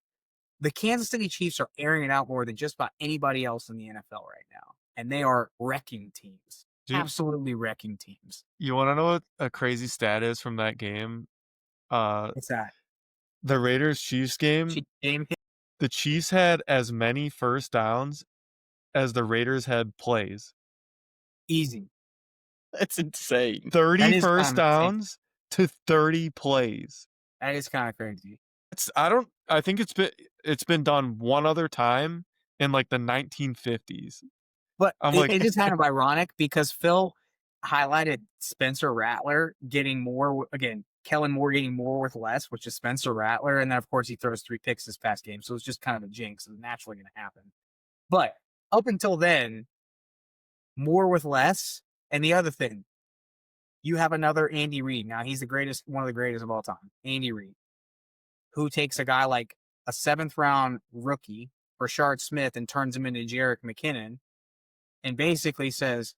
The Kansas City Chiefs are airing it out more than just about anybody else in the NFL right now. And they are wrecking teams. Dude, absolutely wrecking teams. You want to know what a crazy stat is from that game? What's that? The Raiders-Chiefs game. The Chiefs had as many first downs as the Raiders had plays. Easy. That's insane. 30 first downs to 30 plays. That is kind of crazy. I think it's been done one other time in like the 1950s. But it is kind of ironic because Phil highlighted Spencer Rattler getting more, again, Kellen Moore getting more with less, which is Spencer Rattler. And then, of course, he throws 3 picks this past game. So it's just kind of a jinx. It's naturally going to happen. But up until then, more with less. And the other thing, you have another Andy Reid. Now, he's one of the greatest of all time, Andy Reid, who takes a guy like a 7th-round rookie, Rashard Smith, and turns him into Jerick McKinnon, and basically says,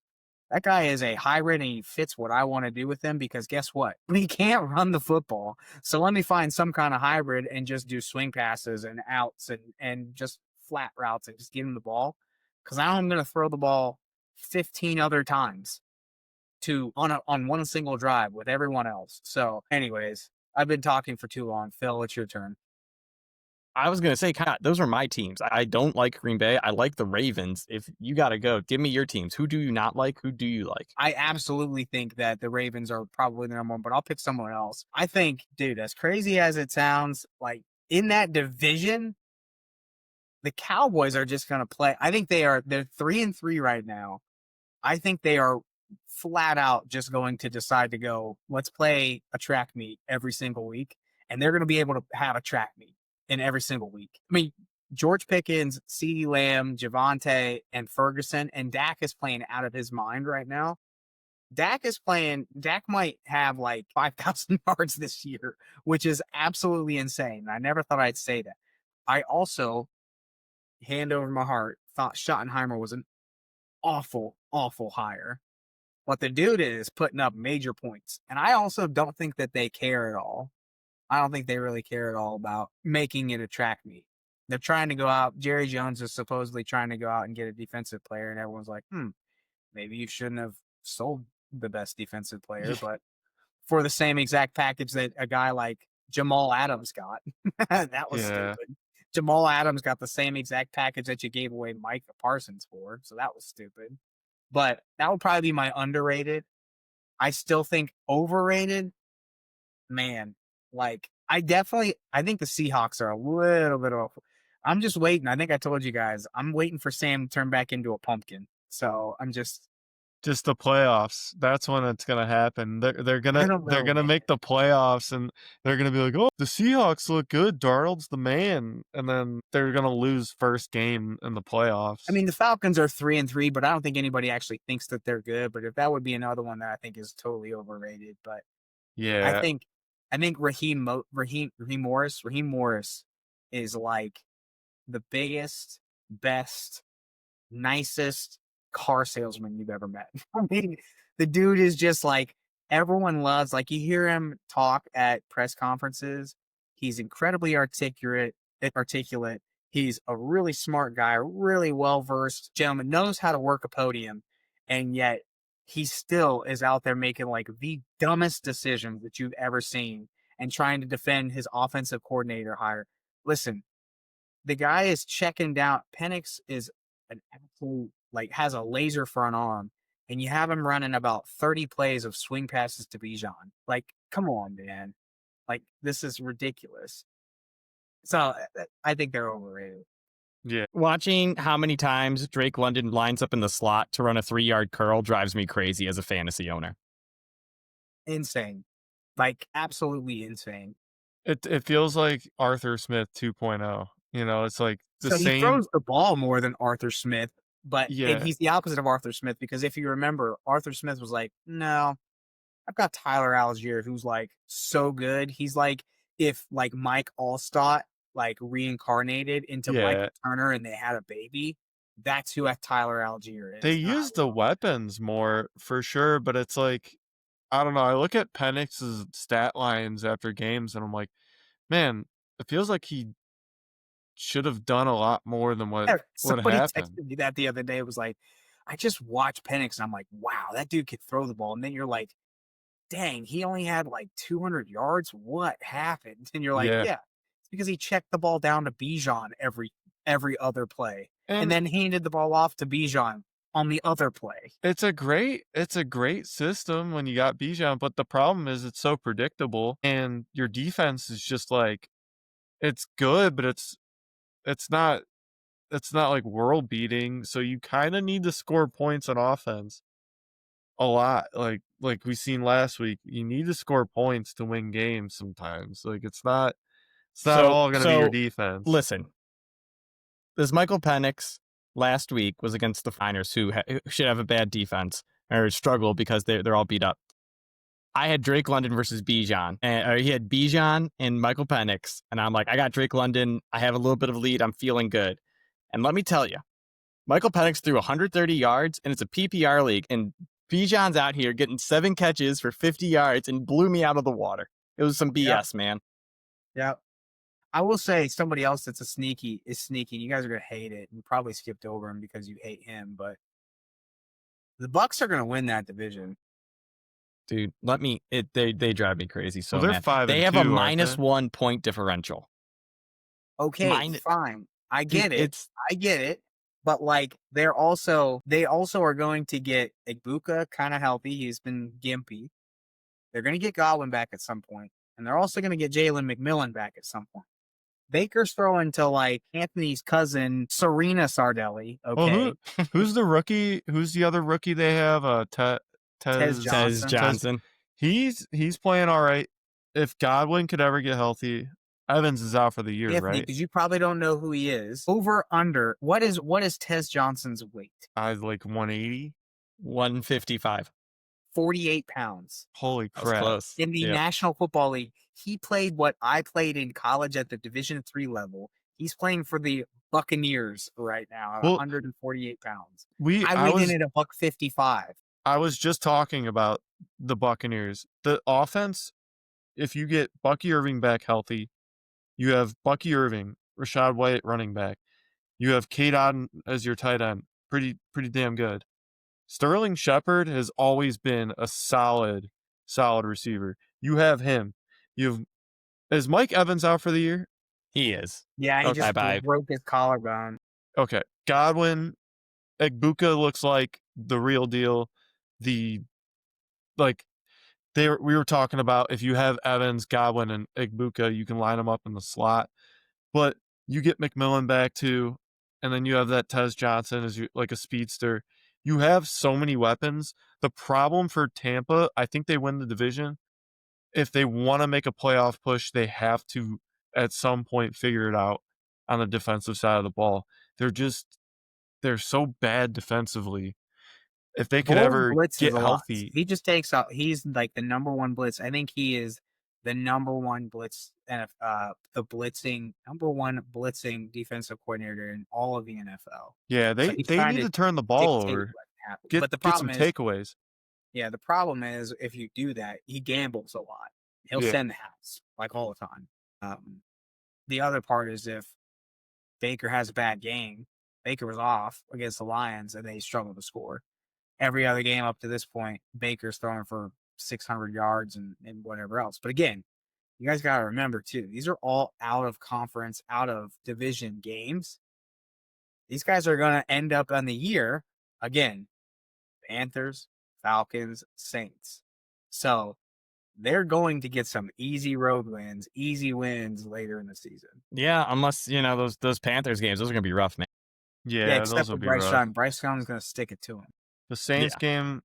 that guy is a hybrid and he fits what I want to do with him because guess what? We can't run the football. So let me find some kind of hybrid and just do swing passes and outs and just flat routes and just give him the ball. Because now I'm going to throw the ball 15 other times on one single drive with everyone else. So anyways, I've been talking for too long. Phil, it's your turn. I was going to say, those are my teams. I don't like Green Bay. I like the Ravens. If you got to go, give me your teams. Who do you not like? Who do you like? I absolutely think that the Ravens are probably the number 1, but I'll pick someone else. I think, dude, as crazy as it sounds, like in that division, the Cowboys are just going to play. I think they're 3-3 right now. I think they are flat out just going to decide to go, let's play a track meet every single week. And they're going to be able to have a track meet in every single week. I mean, George Pickens, CeeDee Lamb, Javonte, and Ferguson, and Dak is playing out of his mind right now. Dak might have like 5,000 yards this year, which is absolutely insane. I never thought I'd say that. I also, hand over my heart, thought Schottenheimer was an awful, awful hire. But the dude is putting up major points. And I also don't think that they care at all. I don't think they really care at all about making it a track meet. They're trying to go out. Jerry Jones is supposedly trying to go out and get a defensive player. And everyone's like, maybe you shouldn't have sold the best defensive player. But for the same exact package that a guy like Jamal Adams got, that was stupid. Jamal Adams got the same exact package that you gave away Micah Parsons for. So that was stupid. But that would probably be my underrated. I still think overrated, man. Like, I think the Seahawks are a little bit of. I'm just waiting. I think I told you guys, I'm waiting for Sam to turn back into a pumpkin. So I'm just the playoffs. That's when it's gonna happen. They're gonna make the playoffs, and they're gonna be like, oh, the Seahawks look good. Darnold's the man, and then they're gonna lose first game in the playoffs. I mean, the Falcons are 3-3, but I don't think anybody actually thinks that they're good. But if that would be another one that I think is totally overrated. But yeah, I think Raheem Morris is like the biggest, best, nicest car salesman you've ever met. I mean, the dude is just like, everyone loves, like, you hear him talk at press conferences. He's incredibly articulate. He's a really smart guy, really well-versed gentleman, knows how to work a podium. And yet he still is out there making like the dumbest decisions that you've ever seen. and trying to defend his offensive coordinator hire. Listen, the guy is checking down. Penix is an absolute, like, has a laser front arm, and you have him running about 30 plays of swing passes to Bijan. Like, come on, man. Like, this is ridiculous. So I think they're overrated. Yeah. Watching how many times Drake London lines up in the slot to run a 3-yard curl drives me crazy as a fantasy owner. Insane. Like, absolutely insane. It feels like Arthur Smith 2.0. You know, it's like the So same. he throws the ball more than Arthur Smith, but Yeah. he's the opposite of Arthur Smith, because if you remember, Arthur Smith was like, no, I've got Tyler Algier, who's like so good. He's like if like Mike Allstott like reincarnated into Yeah. Michael Turner and they had a baby. That's who Tyler Algier is. They use the weapons more for sure, but it's like, I don't know. I look at Penix's stat lines after games and I'm like, man, it feels like he should have done a lot more than what Somebody happened. texted me that the other day. It was like, I just watched Penix and I'm like, wow, that dude could throw the ball. And then you're like, dang, he only had like 200 yards. What happened? And you're like, yeah, it's because he checked the ball down to Bijan every other play, and then handed the ball off to Bijan on the other play. It's a great system when you got Bijan, but the problem is it's so predictable, and your defense is just like, it's good, but it's not like world beating. So you kind of need to score points on offense a lot, like we seen last week. You need to score points to win games sometimes. Like it's not all going to be your defense. Listen, this Michael Penix last week was against the Niners, who should have a bad defense or struggle because they're all beat up. I had Drake London versus Bijan, and he had Bijan and Michael Penix, and I'm like, I got Drake London. I have a little bit of lead. I'm feeling good. And let me tell you, Michael Penix threw 130 yards, and it's a PPR league, and Bijan's out here getting 7 catches for 50 yards and blew me out of the water. It was some BS, man. Yeah. I will say somebody else that's sneaky. You guys are going to hate it. You probably skipped over him because you hate him, but the Bucs are going to win that division. Dude, they drive me crazy. So they're man. 5-2. They have a -1 point differential. Okay, fine. I get it. I get it. But like they also are going to get Igbuka kind of healthy. He's been gimpy. They're going to get Godwin back at some point, and they're also going to get Jalen McMillan back at some point. Baker's throwing to like Anthony's cousin Serena Sardelli. Okay, well, who's the rookie? Who's the other rookie they have? Tez Johnson. He's playing all right. If Godwin could ever get healthy, Evans is out for the year, Anthony, right? because you probably don't know who he is. Over under. What is Tez Johnson's weight? Like 180, 155. 48 pounds. Holy crap! That was close. In the National Football League, he played what I played in college at the Division III level. He's playing for the Buccaneers right now at 148 pounds. I weighed in at $155. I was just talking about the Buccaneers. The offense, if you get Bucky Irving back healthy, you have Bucky Irving, Rashad White running back. You have Cade Otton as your tight end. Pretty damn good. Sterling Shepard has always been a solid receiver. You have him. Is Mike Evans out for the year? He is. Yeah, he just broke his collarbone. Okay. Godwin, Igbuka looks like the real deal. We were talking about if you have Evans, Godwin, and Igbuka, you can line them up in the slot. But you get McMillan back too, and then you have that Tez Johnson as like a speedster. You have so many weapons. The problem for Tampa, I think they win the division. If they want to make a playoff push, they have to at some point figure it out on the defensive side of the ball. They're so bad defensively. If they could ever get healthy, he just takes out. He's like the number one blitz. I think he is the number one blitz and number one blitzing defensive coordinator in all of the NFL. Yeah, they need to turn the ball over. Get some takeaways. Yeah, the problem is if you do that, he gambles a lot. He'll send the house like all the time. The other part is if Baker has a bad game, Baker was off against the Lions and they struggle to score. Every other game up to this point, Baker's throwing for 600 yards and whatever else. But again, you guys got to remember too, these are all out of conference, out of division games. These guys are going to end up on the year again, Panthers, Falcons, Saints. So they're going to get some easy road wins, easy wins later in the season. Yeah, unless those Panthers games, those are gonna be rough, man. Yeah, Yeah, except those for will be Bryce rough. Young. Bryce Young's going to stick it to him. The Saints game,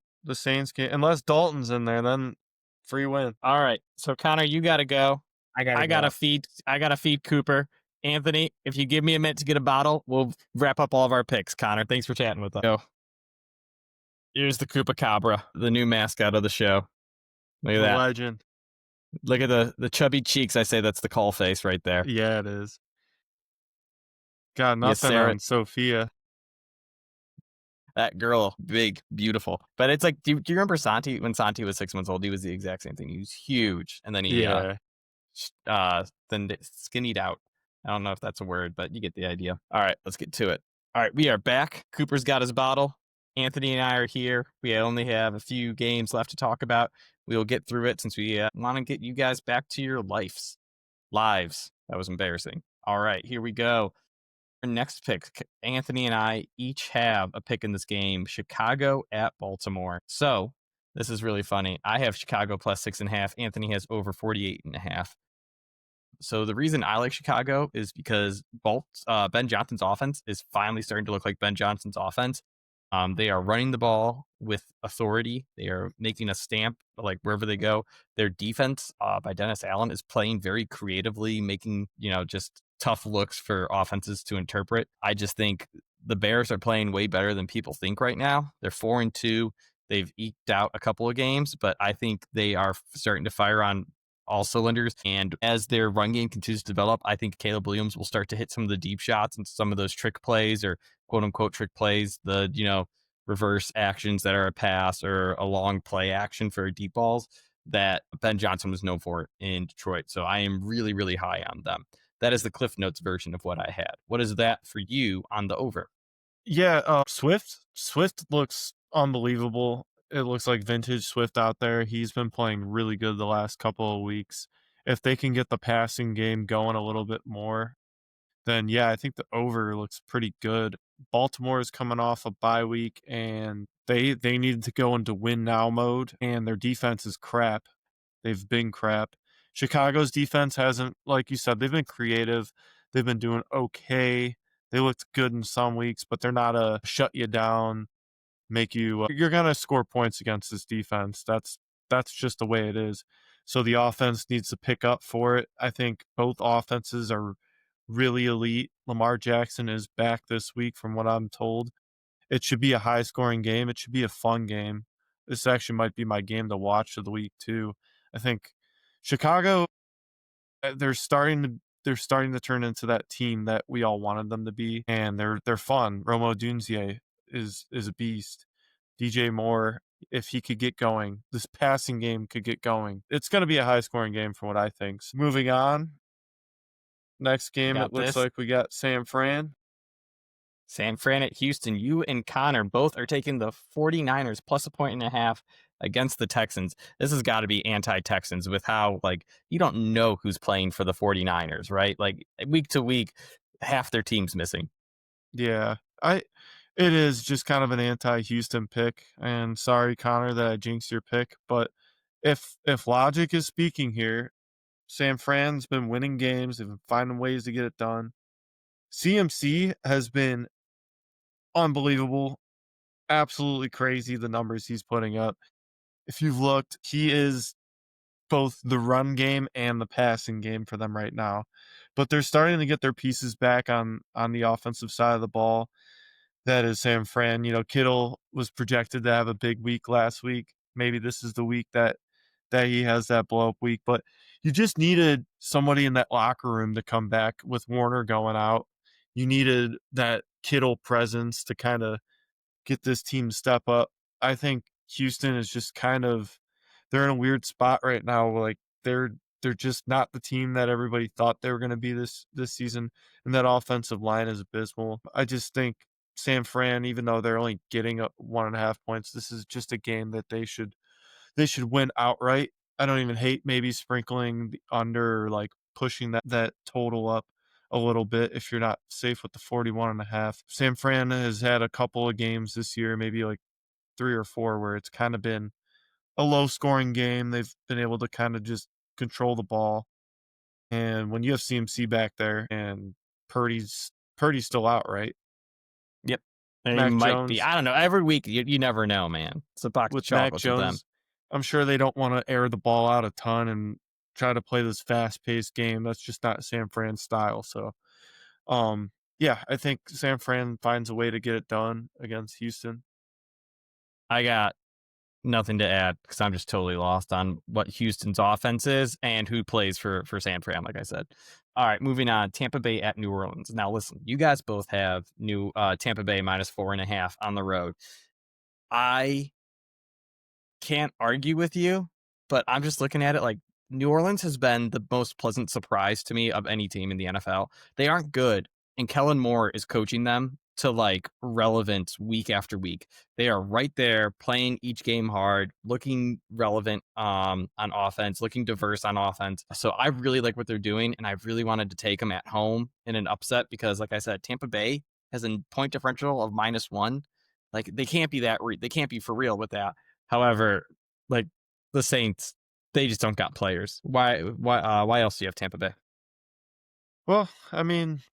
unless Dalton's in there, then free win. All right, so Connor, you got to go. I I gotta feed Cooper. Anthony, if you give me a minute to get a bottle, we'll wrap up all of our picks. Connor, thanks for chatting with us. Go. Here's the Koopa Cabra, the new mascot of the show. Look at The that. legend. Look at the chubby cheeks. I say that's the call face right there. Yeah, it is. Got Yes, nothing Sarah. on Sophia. That girl, big, beautiful. But it's like, do you remember Santi? When Santi was 6 months old, he was the exact same thing. He was huge, and then he then skinnied out. I don't know if that's a word, but you get the idea. All right, let's get to it. All right, we are back. Cooper's got his bottle. Anthony and I are here. We only have a few games left to talk about. We'll get through it since we want to get you guys back to your lives. That was embarrassing. All right, here we go. Our next pick, Anthony and I each have a pick in this game, Chicago at Baltimore. So this is really funny. I have Chicago plus 6.5. Anthony has over 48.5. So the reason I like Chicago is because Ben Johnson's offense is finally starting to look like Ben Johnson's offense. They are running the ball with authority. They are making a stamp like wherever they go. Their defense by Dennis Allen is playing very creatively, making just tough looks for offenses to interpret. I just think the Bears are playing way better than people think right now. They're 4-2. They've eked out a couple of games, but I think they are starting to fire on all cylinders. And as their run game continues to develop, I think Caleb Williams will start to hit some of the deep shots and some of those trick plays or quote unquote trick plays, the reverse actions that are a pass or a long play action for deep balls that Ben Johnson was known for in Detroit. So I am really, really high on them. That is the Cliff Notes version of what I had. What is that for you on the over? Yeah, Swift looks unbelievable. It looks like vintage Swift out there. He's been playing really good the last couple of weeks. If they can get the passing game going a little bit more, then yeah, I think the over looks pretty good. Baltimore is coming off a bye week, and they needed to go into win now mode, and their defense is crap. They've been crap. Chicago's defense hasn't, like you said, they've been creative. They've been doing okay. They looked good in some weeks, but they're not a shut you down, make you. You're gonna score points against this defense. That's just the way it is. So the offense needs to pick up for it. I think both offenses are really elite. Lamar Jackson is back this week, from what I'm told. It should be a high-scoring game. It should be a fun game. This actually might be my game to watch of the week too. I think Chicago, they're starting to turn into that team that we all wanted them to be, and they're fun. Rome Odunze is a beast. DJ Moore, if he could get going, this passing game could get going. It's going to be a high-scoring game from what I think. So moving on. Next game, it looks like we got San Fran at Houston. You and Connor both are taking the 49ers plus 1.5 against the Texans. This has got to be anti-Texans with how, you don't know who's playing for the 49ers, right? Like, week to week, half their team's missing. Yeah, it is just kind of an anti-Houston pick. And sorry, Connor, that I jinxed your pick. But if logic is speaking here, San Fran's been winning games. They've been finding ways to get it done. CMC has been unbelievable, absolutely crazy, the numbers he's putting up. If you've looked, he is both the run game and the passing game for them right now. But they're starting to get their pieces back on the offensive side of the ball. That is San Fran. Kittle was projected to have a big week last week. Maybe this is the week that he has that blow up week. But you just needed somebody in that locker room to come back with Warner going out. You needed that Kittle presence to kind of get this team to step up. I think Houston is just they're in a weird spot right now. Like they're just not the team that everybody thought they were going to be this season, and that offensive line is abysmal. I just think San Fran, even though they're only getting up 1.5 points, this is just a game that they should win outright. I don't even hate maybe sprinkling the under, or like pushing that total up a little bit if you're not safe with the 41.5. San Fran has had a couple of games this year, maybe like 3 or 4, where it's kind of been a low scoring game. They've been able to kind of just control the ball. And when you have CMC back there and Purdy's still out, right? Yep. And he Mac might be. Jones I don't know. Every week, you never know, man. It's a box of with Mac chocolates with them. Jones, I'm sure they don't want to air the ball out a ton and try to play this fast paced game. That's just not San Fran's style. So, yeah, I think San Fran finds a way to get it done against Houston. I got nothing to add because I'm just totally lost on what Houston's offense is and who plays for San Fran, like I said. All right, moving on. Tampa Bay at New Orleans. Now, listen, you guys both have Tampa Bay -4.5 on the road. I can't argue with you, but I'm just looking at it like New Orleans has been the most pleasant surprise to me of any team in the NFL. They aren't good, and Kellen Moore is coaching them to like relevance week after week. They are right there playing each game hard, looking relevant on offense, looking diverse on offense. So I really like what they're doing, and I really wanted to take them at home in an upset because, like I said, Tampa Bay has a point differential of -1. Like they can't be they can't be for real with that. However, like the Saints, they just don't got players. Why else do you have Tampa Bay? Well, I mean,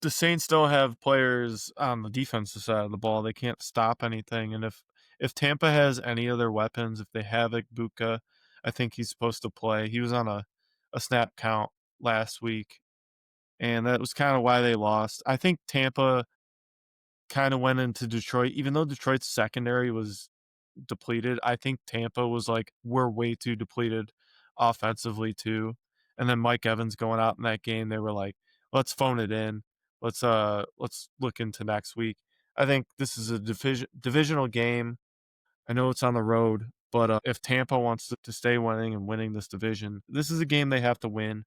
the Saints don't have players on the defensive side of the ball. They can't stop anything. And if Tampa has any other weapons, if they have Igbukah, I think he's supposed to play. He was on a snap count last week, and that was kind of why they lost. I think Tampa kind of went into Detroit, even though Detroit's secondary was depleted. I think Tampa was like, we're way too depleted offensively too. And then Mike Evans going out in that game, they were like, let's phone it in. Let's look into next week. I think this is a divisional game. I know it's on the road, but if Tampa wants to stay winning and winning this division, this is a game they have to win.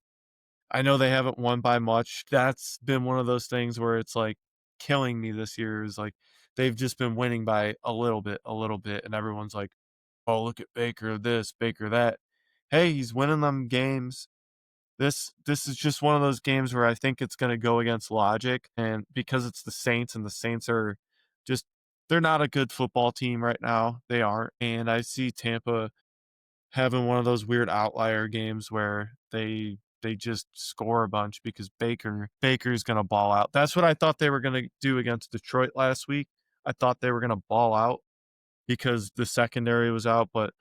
I know they haven't won by much. That's been one of those things where it's like killing me this year is like they've just been winning by a little bit, and everyone's like, "Oh, look at Baker this, Baker that." Hey, he's winning them games. This is just one of those games where I think it's going to go against logic, and because it's the Saints and the Saints are just they're not a good football team right now. They aren't, and I see Tampa having one of those weird outlier games where they just score a bunch because Baker's going to ball out. That's what I thought they were going to do against Detroit last week. I thought they were going to ball out because the secondary was out, but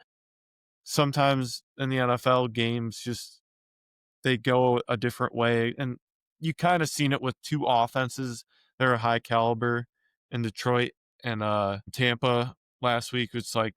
sometimes in the NFL games just they go a different way, and you kind of seen it with two offenses that are high caliber in Detroit and Tampa last week. It's like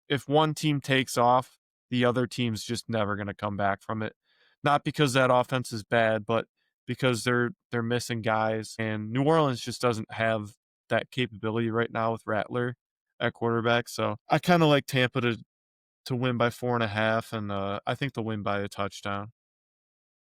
if one team takes off, the other team's just never going to come back from it. Not because that offense is bad, but because they're missing guys, and New Orleans just doesn't have that capability right now with Rattler at quarterback. So I kind of like Tampa to win by 4.5, and I think they'll win by a touchdown.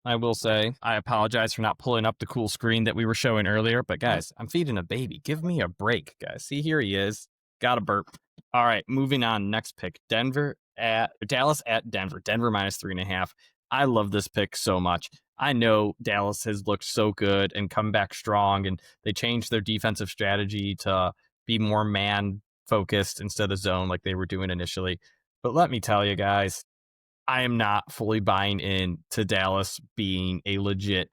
I will say, I apologize for not pulling up the cool screen that we were showing earlier, but guys, I'm feeding a baby. Give me a break, guys. See, here he is. Got a burp. All right, moving on. Next pick, Dallas at Denver. Denver -3.5. I love this pick so much. I know Dallas has looked so good and come back strong, and they changed their defensive strategy to be more man focused instead of zone like they were doing initially. But let me tell you guys, I am not fully buying in to Dallas being a legit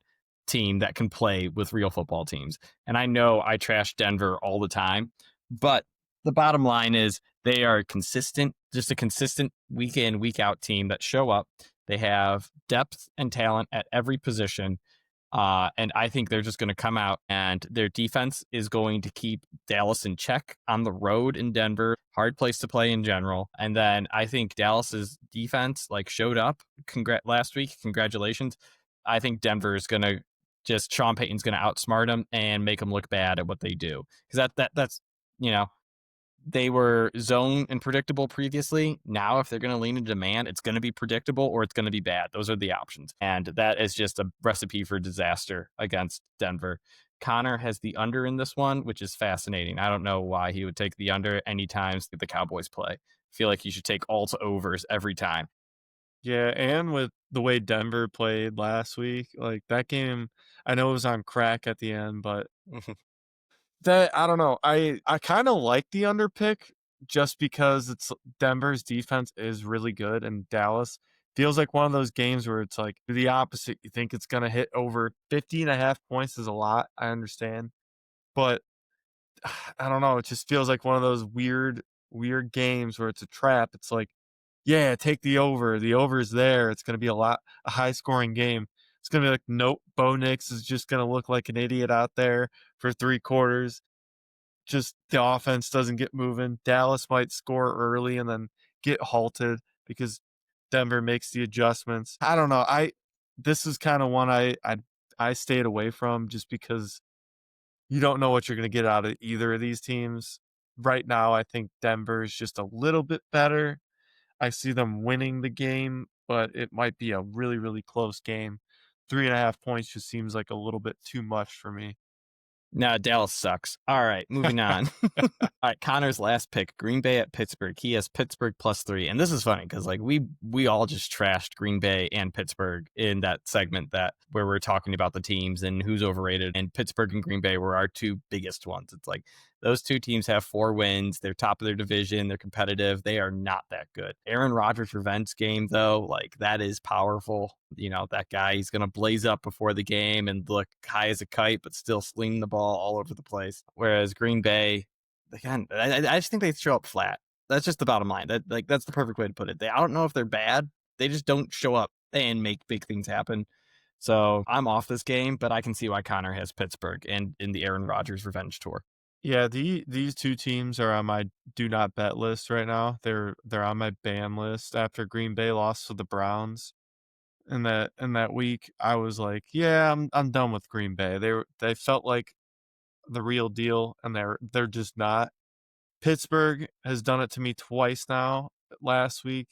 team that can play with real football teams. And I know I trash Denver all the time, but the bottom line is they are consistent, just a consistent week in, week out team that show up. They have depth and talent at every position. And I think they're just going to come out and their defense is going to keep Dallas in check on the road in Denver. Hard place to play in general. And then I think Dallas's defense like showed up last week. Congratulations. I think Denver is going to Sean Payton's going to outsmart them and make them look bad at what they do. Because that's, you know, they were zone and predictable previously. Now, if they're going to lean into man, it's going to be predictable or it's going to be bad. Those are the options. And that is just a recipe for disaster against Denver. Connor has the under in this one, which is fascinating. I don't know why he would take the under any times the Cowboys play. I feel like he should take all to overs every time. Yeah, and with the way Denver played last week, like that game, I know it was on crack at the end, but that I don't know. I kind of like the under pick just because it's Denver's defense is really good, and Dallas feels like one of those games where it's like the opposite. You think it's going to hit over 50.5 points is a lot. I understand, but I don't know. It just feels like one of those weird games where it's a trap. It's like, yeah, take the over. The over is there. It's going to be a high scoring game. It's going to be like, nope, Bo Nix is just going to look like an idiot out there for 3 quarters. Just the offense doesn't get moving. Dallas might score early and then get halted because Denver makes the adjustments. I don't know. This is kind of one I stayed away from just because you don't know what you're going to get out of either of these teams. Right now, I think Denver is just a little bit better. I see them winning the game, but it might be a really, really close game. 3.5 points just seems like a little bit too much for me. No, Dallas sucks. All right, moving on. All right, Connor's last pick, Green Bay at Pittsburgh. He has Pittsburgh +3, and this is funny because like we all just trashed Green Bay and Pittsburgh in that segment that where we're talking about the teams and who's overrated. And Pittsburgh and Green Bay were our two biggest ones. It's like those two teams have 4 wins. They're top of their division. They're competitive. They are not that good. Aaron Rodgers' revenge game, though, like that is powerful. You know, that guy, he's going to blaze up before the game and look high as a kite, but still slinging the ball all over the place. Whereas Green Bay, again, I just think they show up flat. That's just the bottom line. That's the perfect way to put it. I don't know if they're bad. They just don't show up and make big things happen. So I'm off this game, but I can see why Connor has Pittsburgh and in the Aaron Rodgers revenge tour. Yeah, these two teams are on my do not bet list right now. They're on my ban list after Green Bay lost to the Browns. In that week, I was like, yeah, I'm done with Green Bay. They felt like the real deal, and they're just not. Pittsburgh has done it to me twice now. Last week,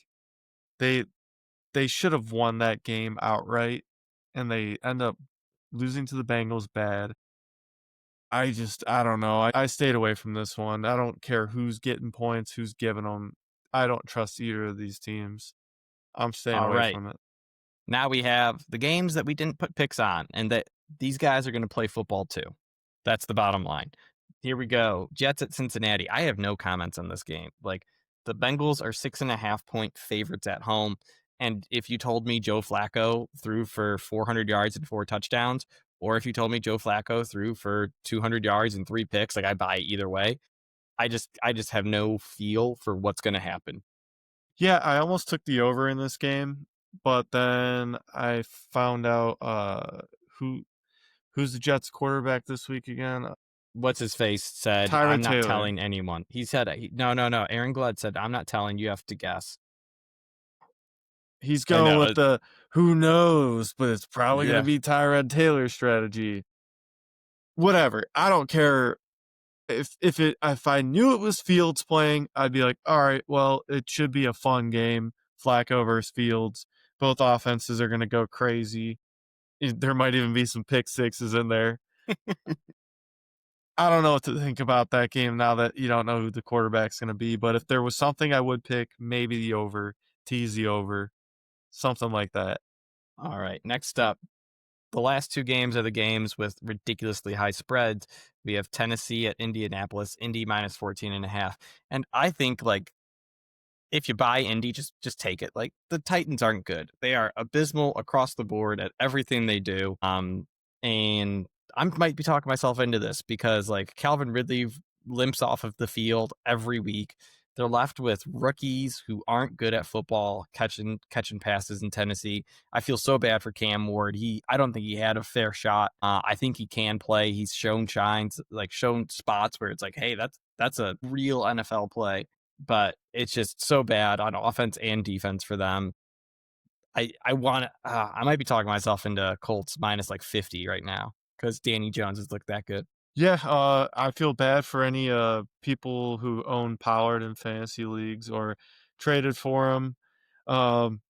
they they should have won that game outright, and they end up losing to the Bengals bad. I don't know. I stayed away from this one. I don't care who's getting points, who's giving them. I don't trust either of these teams. I'm staying All away right. from it. Now we have the games that we didn't put picks on, and that these guys are going to play football too. That's the bottom line. Here we go. Jets at Cincinnati. I have no comments on this game. Like the Bengals are 6.5-point favorites at home. And if you told me Joe Flacco threw for 400 yards and 4 touchdowns, or if you told me Joe Flacco threw for 200 yards and 3 picks, like I buy either way. I just have no feel for what's going to happen. Yeah, I almost took the over in this game, but then I found out who who's the Jets quarterback this week again? What's his face said, Tyrod I'm not Taylor. telling anyone. He said, no. Aaron Glenn said, I'm not telling. You have to guess. He's I going know. with the who knows, but it's probably going Yeah. to be Tyrod Taylor strategy. Whatever. I don't care if I knew it was Fields playing, I'd be like, all right, well, it should be a fun game. Flacco versus Fields. Both offenses are going to go crazy. There might even be some pick sixes in there. I don't know what to think about that game now that you don't know who the quarterback's going to be. But if there was something I would pick, maybe the over, tease the over, something like that. All right. Next up, the last 2 games are the games with ridiculously high spreads. We have Tennessee at Indianapolis, Indy -14.5. And I think like if you buy Indy, just take it. Like the Titans aren't good. They are abysmal across the board at everything they do. And I might be talking myself into this because like Calvin Ridley limps off of the field every week. They're left with rookies who aren't good at football, catching passes in Tennessee. I feel so bad for Cam Ward. I don't think he had a fair shot. I think he can play. He's shown spots where it's like, hey, that's a real NFL play. But it's just so bad on offense and defense for them. I might be talking myself into Colts minus like 50 right now because Danny Jones has looked that good. Yeah, I feel bad for any people who own Pollard in fantasy leagues or traded for him. Um,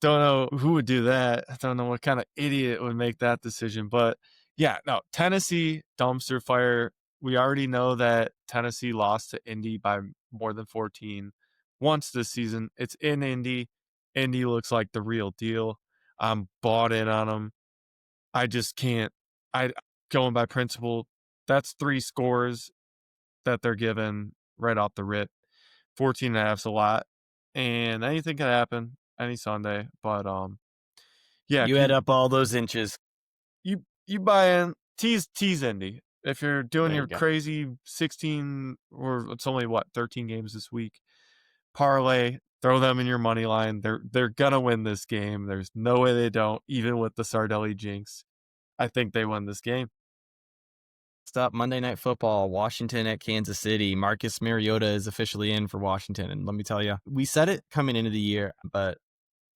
don't know who would do that. I don't know what kind of idiot would make that decision. But yeah, no, Tennessee dumpster fire. We already know that Tennessee lost to Indy by more than 14 once this season. It's in Indy. Indy looks like the real deal. I'm bought in on them. I just can't. I going by principle. That's 3 scores that they're given right off the rip. 14.5's a lot, and anything can happen any Sunday. But yeah, You add up all those inches. you buy in, tease Indy. If you're doing There you your go. crazy 16, or it's only 13 games this week, parlay, throw them in your money line. They're gonna win this game. There's no way they don't, even with the Sardelli jinx. I think they win this game. Stop Monday Night Football, Washington at Kansas City. Marcus Mariota is officially in for Washington. And let me tell you, we said it coming into the year, but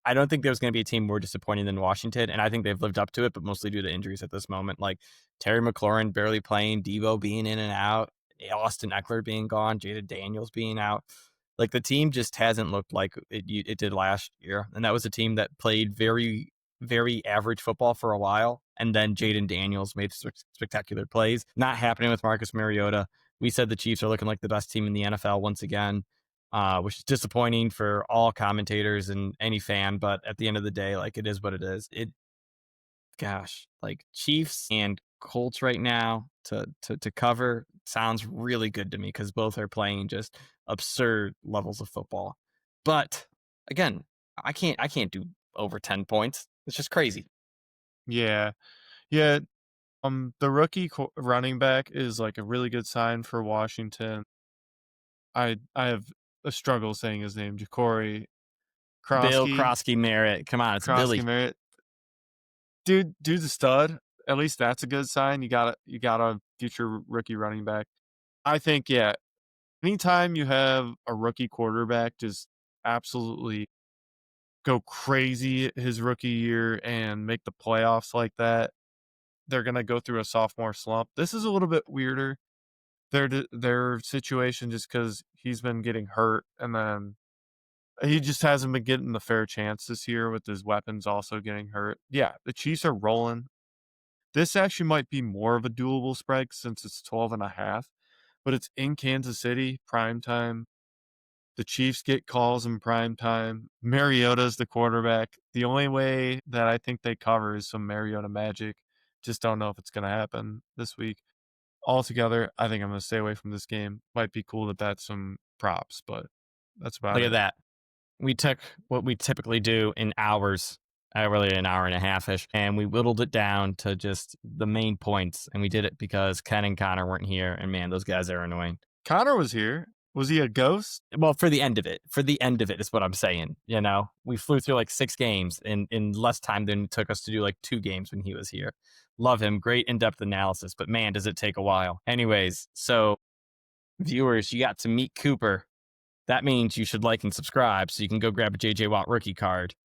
I don't think there's going to be a team more disappointing than Washington. And I think they've lived up to it, but mostly due to injuries at this moment. Like Terry McLaurin barely playing, Debo being in and out, Austin Eckler being gone, Jada Daniels being out. Like the team just hasn't looked like it did last year. And that was a team that played very, very average football for a while. And then Jaden Daniels made spectacular plays. Not happening with Marcus Mariota. We said the Chiefs are looking like the best team in the NFL once again, which is disappointing for all commentators and any fan. But at the end of the day, like it is what it is. Gosh, like Chiefs and Colts right now to cover sounds really good to me because both are playing just absurd levels of football. But again, I can't do over 10 points. It's just crazy. Yeah. The rookie running back is like a really good sign for Washington. I have a struggle saying his name, Ja'Cory Bill Krosky. Krosky Merritt. Come on, it's Billy. Merritt. Dude's a stud. At least that's a good sign. You got a future rookie running back. I think, yeah, anytime you have a rookie quarterback just absolutely go crazy his rookie year and make the playoffs like that, they're going to go through a sophomore slump. This is a little bit weirder, their situation, just because he's been getting hurt, and then he just hasn't been getting the fair chance this year with his weapons also getting hurt. Yeah, the Chiefs are rolling. This actually might be more of a doable spread since it's 12.5, but it's in Kansas City, prime time. The Chiefs get calls in prime time. Mariota's the quarterback. The only way that I think they cover is some Mariota magic. Just don't know if it's going to happen this week. Altogether, I think I'm going to stay away from this game. Might be cool to bet some props, but that's about Look it. at that. We took what we typically do in hours, really an hour and a half-ish, and we whittled it down to just the main points. And we did it because Ken and Connor weren't here, and man, those guys are annoying. Connor was here. Was he a ghost? Well, for the end of it. For the end of it is what I'm saying. You know, we flew through like 6 games in less time than it took us to do like 2 games when he was here. Love him. Great in-depth analysis, but man, does it take a while. Anyways, so viewers, you got to meet Cooper. That means you should like and subscribe so you can go grab a JJ Watt rookie card.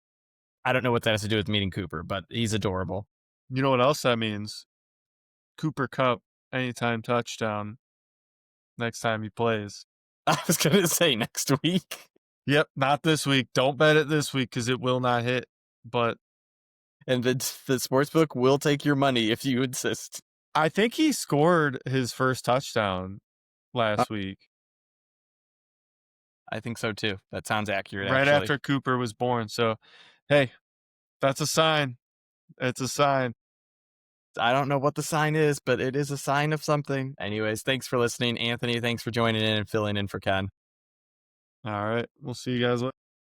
I don't know what that has to do with meeting Cooper, but he's adorable. You know what else that means? Cooper Kupp, anytime touchdown next time he plays. I was going to say next week. Yep, not this week. Don't bet it this week because it will not hit. But and the sportsbook will take your money if you insist. I think he scored his first touchdown last week. I think so too. That sounds accurate. Right actually. after Cooper was born. So, hey, that's a sign. It's a sign. I don't know what the sign is, but it is a sign of something. Anyways, thanks for listening. Anthony, thanks for joining in and filling in for Ken. All right. We'll see you guys later.